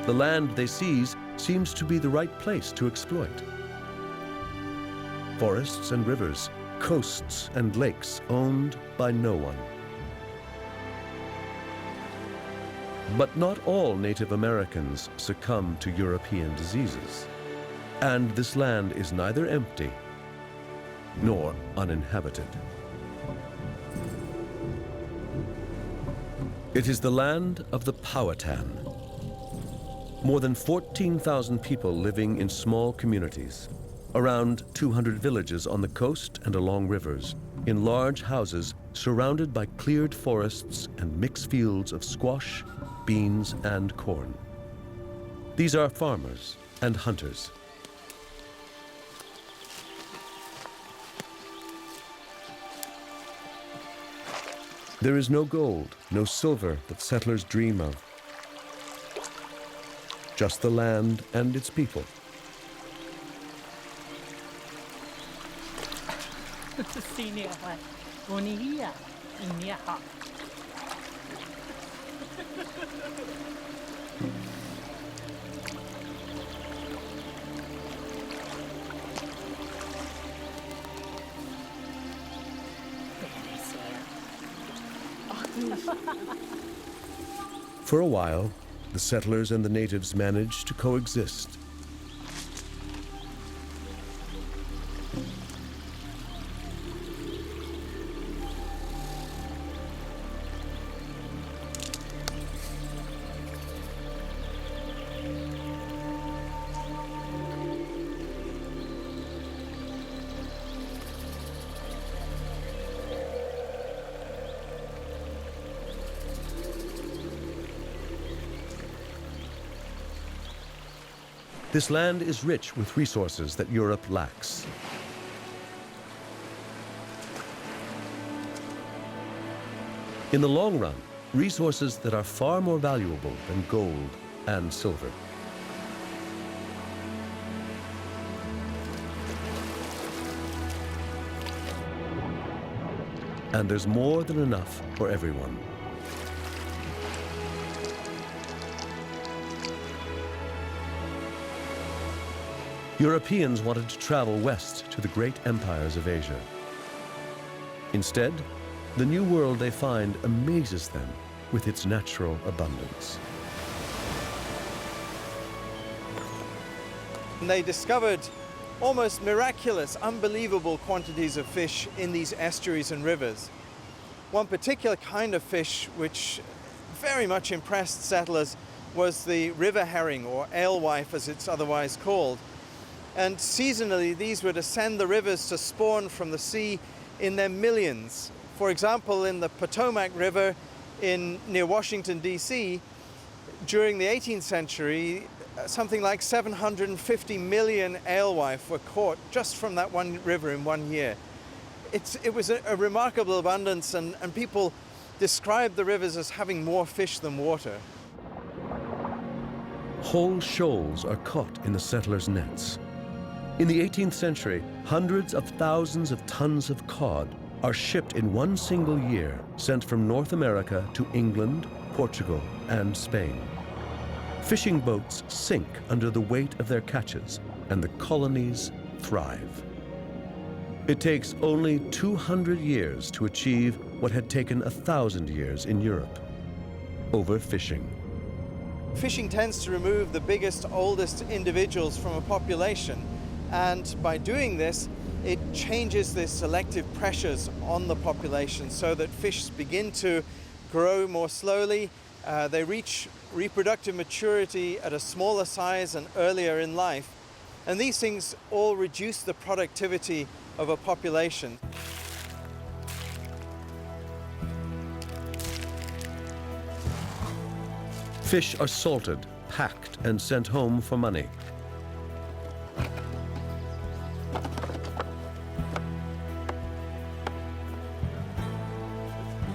The land they seize seems to be the right place to exploit. Forests and rivers, coasts and lakes owned by no one. But not all Native Americans succumb to European diseases. And this land is neither empty nor uninhabited. It is the land of the Powhatan. More than 14,000 people living in small communities, around 200 villages on the coast and along rivers, in large houses surrounded by cleared forests and mixed fields of squash, beans, and corn. These are farmers and hunters. There is no gold, no silver that settlers dream of. Just the land and its people. For a while, the settlers and the natives managed to coexist. This land is rich with resources that Europe lacks. In the long run, resources that are far more valuable than gold and silver. And there's more than enough for everyone. Europeans wanted to travel west to the great empires of Asia. Instead, the new world they find amazes them with its natural abundance. They discovered almost miraculous, unbelievable quantities of fish in these estuaries and rivers. One particular kind of fish which very much impressed settlers was the river herring, or alewife as it's otherwise called. And seasonally, these would ascend the rivers to spawn from the sea in their millions. For example, in the Potomac River near Washington, D.C., during the 18th century, something like 750 million alewife were caught just from that one river in 1 year. It was a remarkable abundance, and people describe the rivers as having more fish than water. Whole shoals are caught in the settlers' nets. In the 18th century, hundreds of thousands of tons of cod are shipped in one single year, sent from North America to England, Portugal, and Spain. Fishing boats sink under the weight of their catches, and the colonies thrive. It takes only 200 years to achieve what had taken 1,000 years in Europe: overfishing. Fishing tends to remove the biggest, oldest individuals from a population, and by doing this, it changes the selective pressures on the population so that fish begin to grow more slowly. They reach reproductive maturity at a smaller size and earlier in life, and these things all reduce the productivity of a population. Fish are salted, packed, and sent home for money.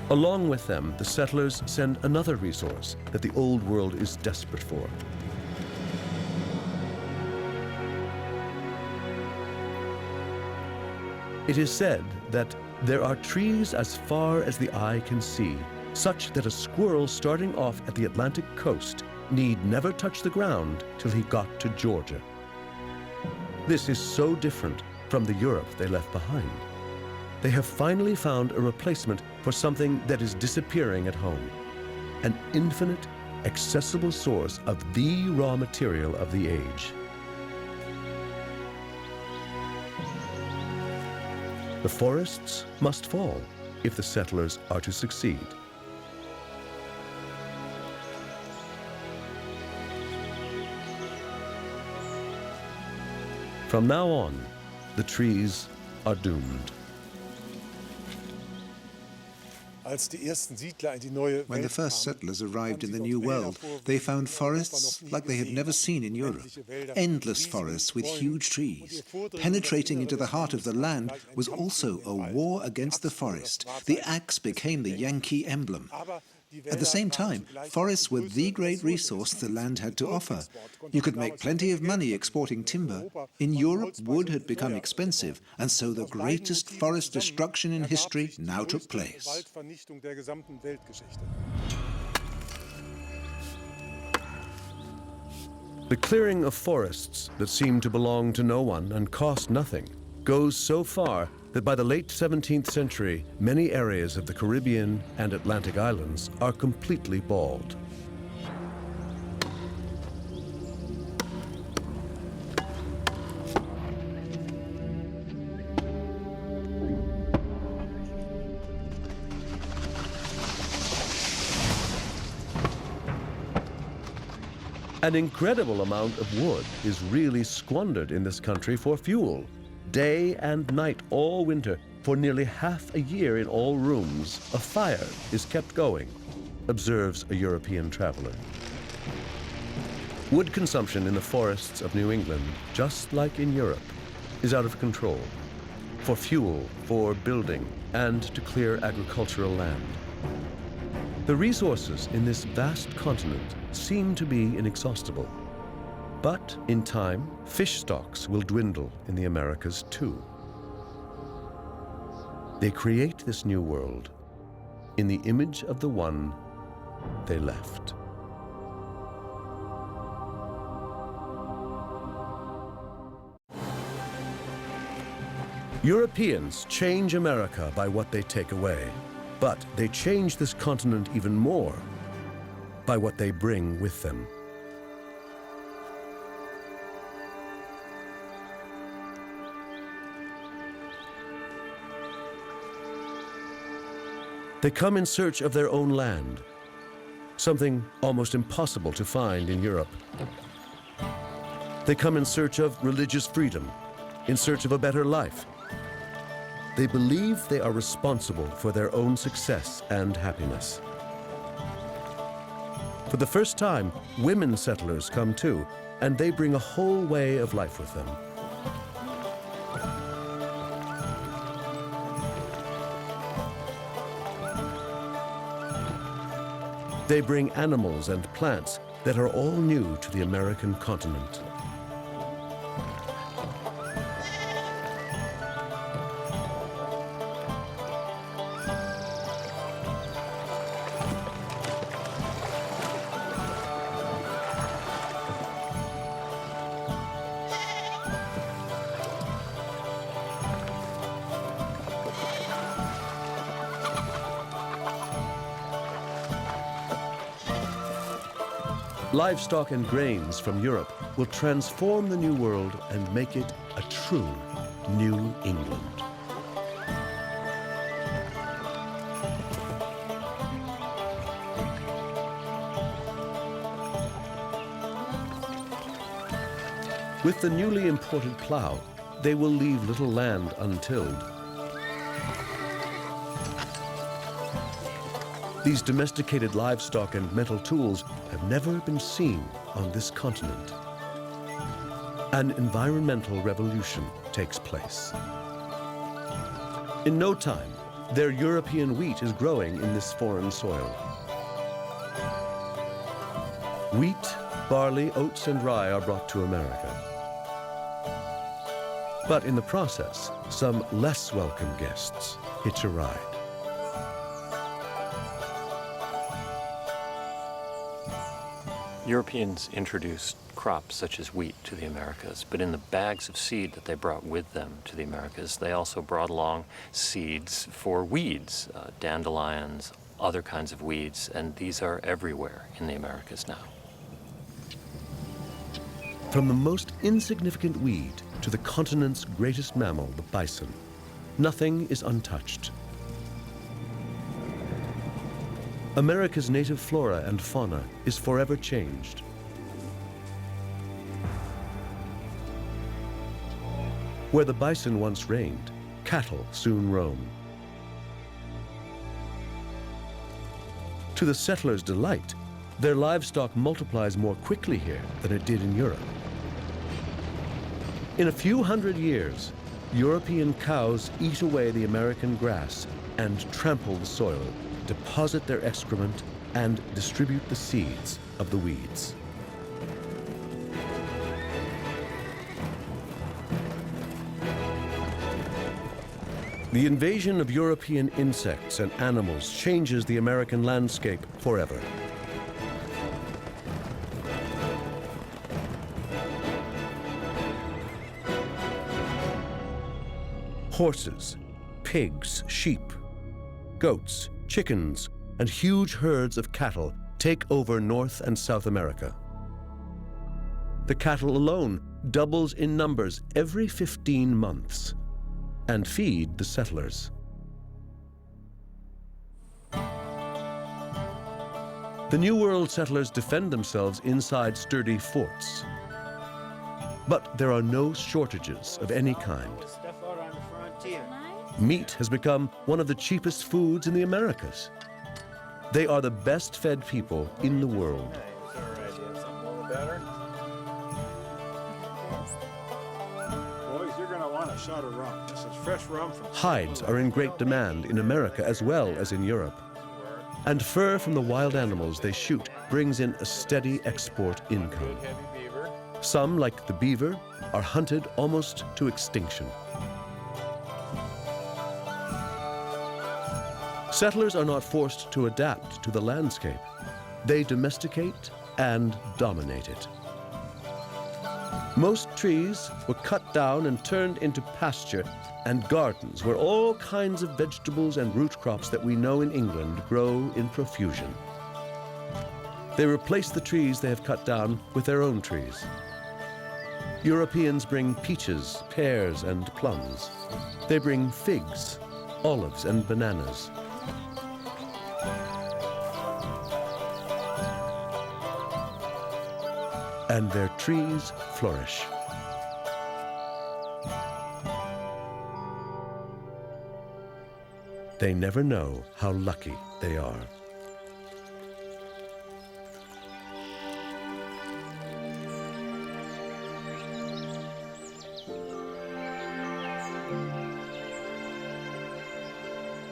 Along with them, the settlers send another resource that the Old World is desperate for: it is said that there are trees as far as the eye can see, such that a squirrel starting off at the Atlantic coast need never touch the ground till he got to Georgia. This is so different from the Europe they left behind. They have finally found a replacement for something that is disappearing at home: an infinite, accessible source of the raw material of the age. The forests must fall if the settlers are to succeed. From now on, the trees are doomed. When the first settlers arrived in the New World, they found forests like they had never seen in Europe. Endless forests with huge trees. Penetrating into the heart of the land was also a war against the forest. The axe became the Yankee emblem. At the same time, forests were the great resource the land had to offer. You could make plenty of money exporting timber. In Europe, wood had become expensive, and so the greatest forest destruction in history now took place. The clearing of forests that seem to belong to no one and cost nothing goes so far that by the late 17th century, many areas of the Caribbean and Atlantic islands are completely bald. An incredible amount of wood is really squandered in this country for fuel. Day and night all winter, for nearly half a year in all rooms, a fire is kept going, observes a European traveler. Wood consumption in the forests of New England, just like in Europe, is out of control, for fuel, for building, and to clear agricultural land. The resources in this vast continent seem to be inexhaustible. But in time, fish stocks will dwindle in the Americas too. They create this new world in the image of the one they left. Europeans change America by what they take away, but they change this continent even more by what they bring with them. They come in search of their own land, something almost impossible to find in Europe. They come in search of religious freedom, in search of a better life. They believe they are responsible for their own success and happiness. For the first time, women settlers come too, and they bring a whole way of life with them. They bring animals and plants that are all new to the American continent. Livestock and grains from Europe will transform the New World and make it a true New England. With the newly imported plow, they will leave little land untilled. These domesticated livestock and metal tools have never been seen on this continent. An environmental revolution takes place. In no time, their European wheat is growing in this foreign soil. Wheat, barley, oats, and rye are brought to America. But in the process, some less welcome guests hitch a ride. Europeans introduced crops such as wheat to the Americas, but in the bags of seed that they brought with them to the Americas, they also brought along seeds for weeds, dandelions, other kinds of weeds, and these are everywhere in the Americas now. From the most insignificant weed to the continent's greatest mammal, the bison, nothing is untouched. America's native flora and fauna is forever changed. Where the bison once reigned, cattle soon roam. To the settlers' delight, their livestock multiplies more quickly here than it did in Europe. In a few hundred years, European cows eat away the American grass and trample the soil, deposit their excrement, and distribute the seeds of the weeds. The invasion of European insects and animals changes the American landscape forever. Horses, pigs, sheep, goats, chickens, and huge herds of cattle take over North and South America. The cattle alone doubles in numbers every 15 months and feed the settlers. The New World settlers defend themselves inside sturdy forts. But there are no shortages of any kind. Meat has become one of the cheapest foods in the Americas. They are the best-fed people in the world. Boys, you're going to want a shot of rum. This is fresh rum from... Hides are in great demand in America as well as in Europe. And fur from the wild animals they shoot brings in a steady export income. Some, like the beaver, are hunted almost to extinction. Settlers are not forced to adapt to the landscape. They domesticate and dominate it. Most trees were cut down and turned into pasture and gardens where all kinds of vegetables and root crops that we know in England grow in profusion. They replace the trees they have cut down with their own trees. Europeans bring peaches, pears, and plums. They bring figs, olives, and bananas. And their trees flourish. They never know how lucky they are.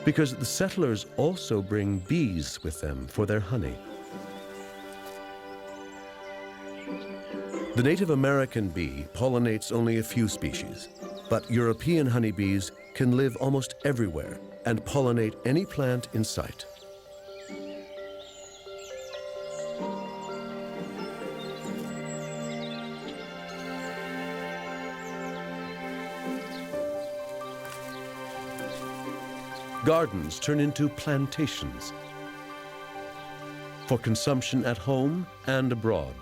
because the settlers also bring bees with them for their honey. The Native American bee pollinates only a few species, but European honeybees can live almost everywhere and pollinate any plant in sight. Gardens turn into plantations for consumption at home and abroad.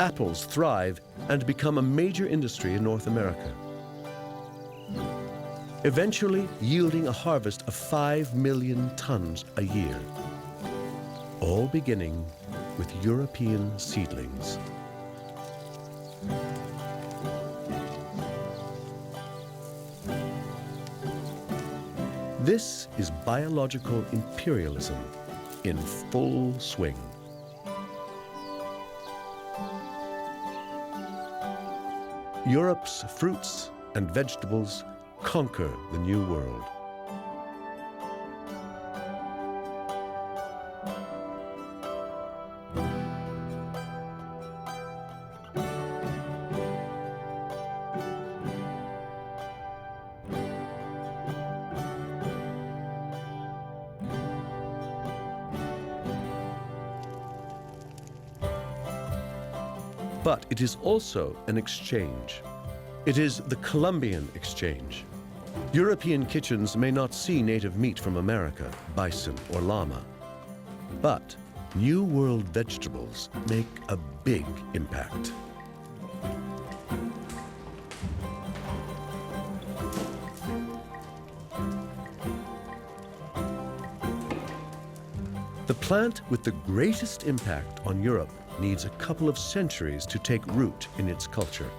Apples thrive and become a major industry in North America, eventually yielding a harvest of 5 million tons a year, all beginning with European seedlings. This is biological imperialism in full swing. Europe's fruits and vegetables conquer the New World. But it is also an exchange. It is the Columbian exchange. European kitchens may not see native meat from America, bison or llama, but New World vegetables make a big impact. The plant with the greatest impact on Europe needs a couple of centuries to take root in its culture.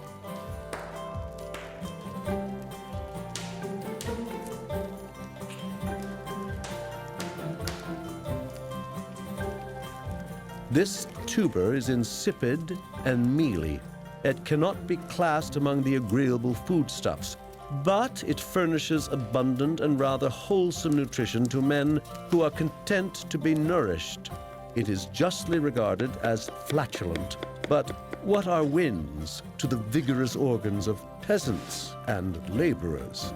This tuber is insipid and mealy. It cannot be classed among the agreeable foodstuffs, but it furnishes abundant and rather wholesome nutrition to men who are content to be nourished. It is justly regarded as flatulent, but what are winds to the vigorous organs of peasants and laborers?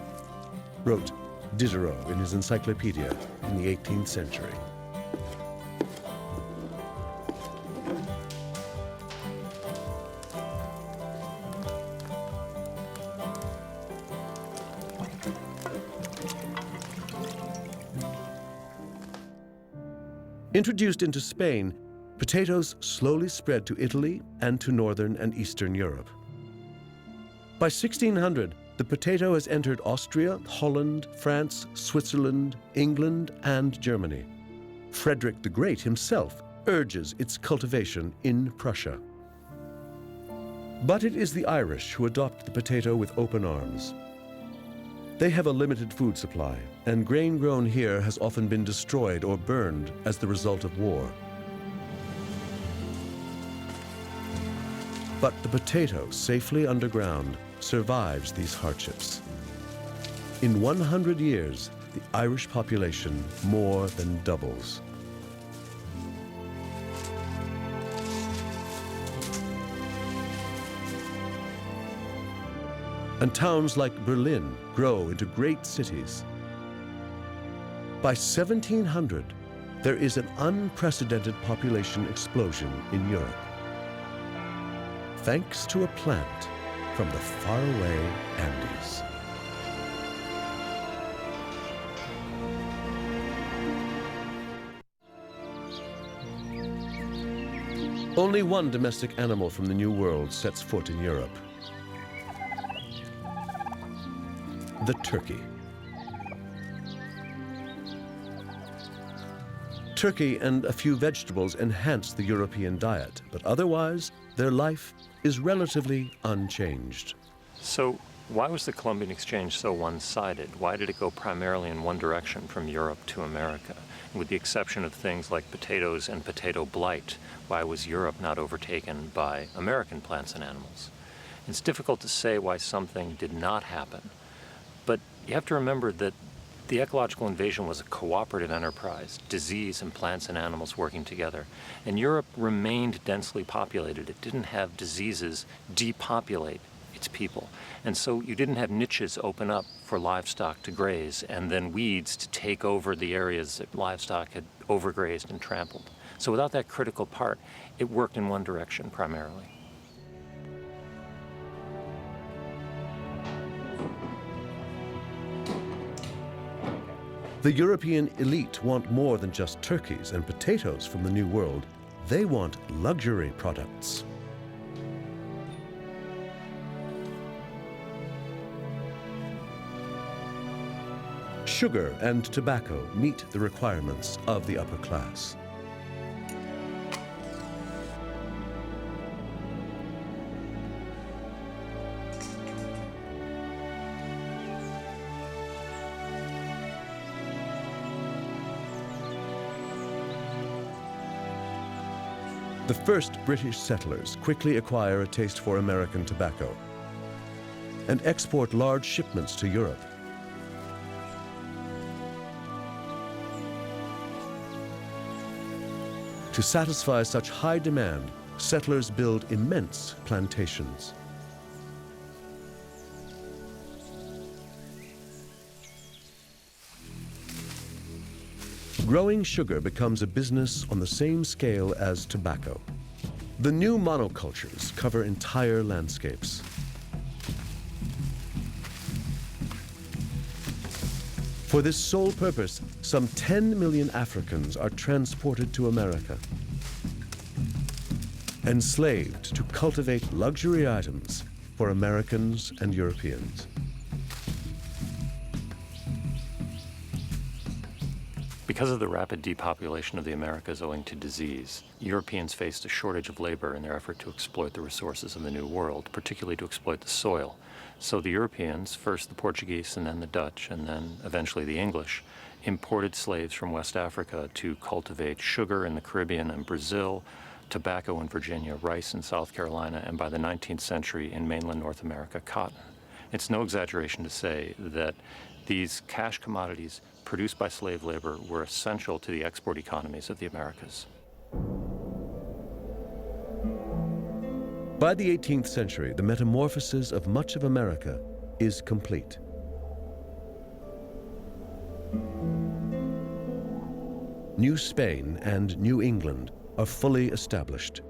Wrote Diderot in his encyclopedia in the 18th century. Introduced into Spain, potatoes slowly spread to Italy and to northern and eastern Europe. By 1600, the potato has entered Austria, Holland, France, Switzerland, England, and Germany. Frederick the Great himself urges its cultivation in Prussia. But it is the Irish who adopt the potato with open arms. They have a limited food supply, and grain grown here has often been destroyed or burned as the result of war. But the potato, safely underground, survives these hardships. In 100 years, the Irish population more than doubles. And towns like Berlin grow into great cities. By 1700, there is an unprecedented population explosion in Europe, thanks to a plant from the faraway Andes. Only one domestic animal from the New World sets foot in Europe: the turkey. Turkey and a few vegetables enhance the European diet, but otherwise, their life is relatively unchanged. So why was the Columbian exchange so one-sided? Why did it go primarily in one direction from Europe to America? With the exception of things like potatoes and potato blight, why was Europe not overtaken by American plants and animals? It's difficult to say why something did not happen, You have to remember that the ecological invasion was a cooperative enterprise, disease and plants and animals working together. And Europe remained densely populated. It didn't have diseases depopulate its people. And so you didn't have niches open up for livestock to graze and then weeds to take over the areas that livestock had overgrazed and trampled. So without that critical part, it worked in one direction primarily. The European elite want more than just turkeys and potatoes from the New World. They want luxury products. Sugar and tobacco meet the requirements of the upper class. The first British settlers quickly acquire a taste for American tobacco and export large shipments to Europe. To satisfy such high demand, settlers build immense plantations. Growing sugar becomes a business on the same scale as tobacco. The new monocultures cover entire landscapes. For this sole purpose, some 10 million Africans are transported to America, enslaved to cultivate luxury items for Americans and Europeans. Because of the rapid depopulation of the Americas owing to disease, Europeans faced a shortage of labor in their effort to exploit the resources of the New World, particularly to exploit the soil. So the Europeans, first the Portuguese and then the Dutch and then eventually the English, imported slaves from West Africa to cultivate sugar in the Caribbean and Brazil, tobacco in Virginia, rice in South Carolina, and by the 19th century in mainland North America, cotton. It's no exaggeration to say that these cash commodities produced by slave labor were essential to the export economies of the Americas. By the 18th century, the metamorphosis of much of America is complete. New Spain and New England are fully established.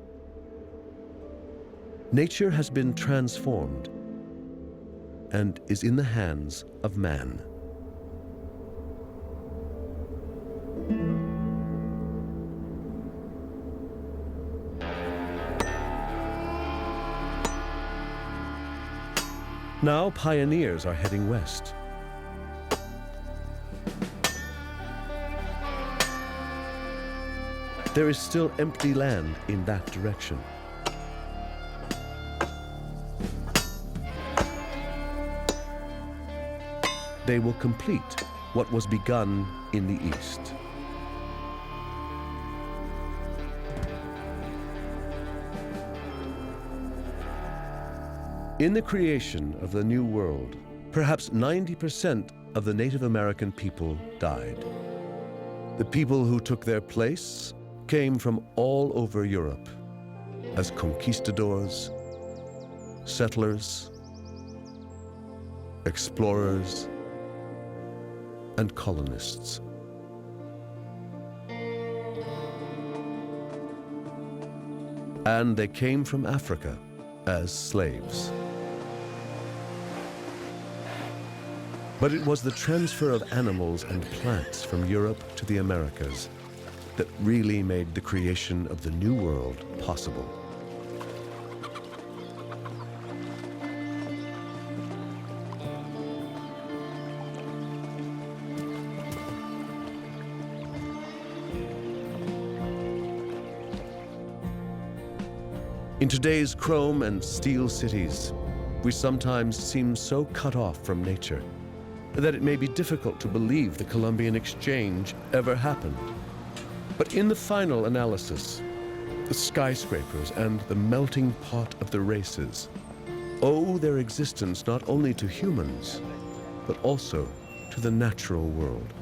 Nature has been transformed and is in the hands of man. Now pioneers are heading west. There is still empty land in that direction. They will complete what was begun in the east. In the creation of the New World, perhaps 90% of the Native American people died. The people who took their place came from all over Europe as conquistadors, settlers, explorers, and colonists. And they came from Africa as slaves. But it was the transfer of animals and plants from Europe to the Americas that really made the creation of the New World possible. In today's chrome and steel cities, we sometimes seem so cut off from nature that it may be difficult to believe the Columbian Exchange ever happened. But in the final analysis, the skyscrapers and the melting pot of the races owe their existence not only to humans, but also to the natural world.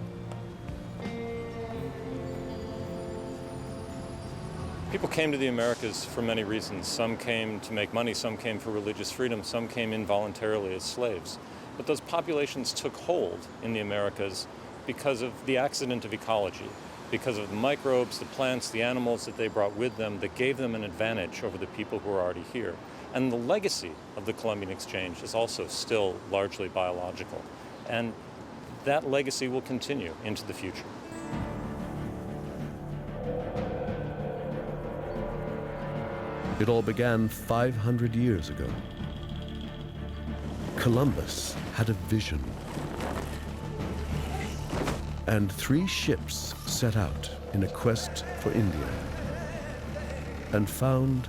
People came to the Americas for many reasons. Some came to make money, some came for religious freedom, some came involuntarily as slaves. But those populations took hold in the Americas because of the accident of ecology, because of the microbes, the plants, the animals that they brought with them that gave them an advantage over the people who are already here. And the legacy of the Columbian Exchange is also still largely biological. And that legacy will continue into the future. It all began 500 years ago. Columbus had a vision. And 3 ships set out in a quest for India and found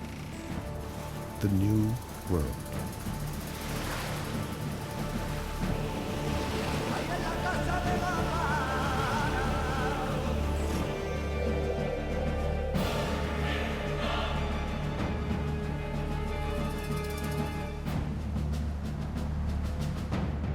the New World.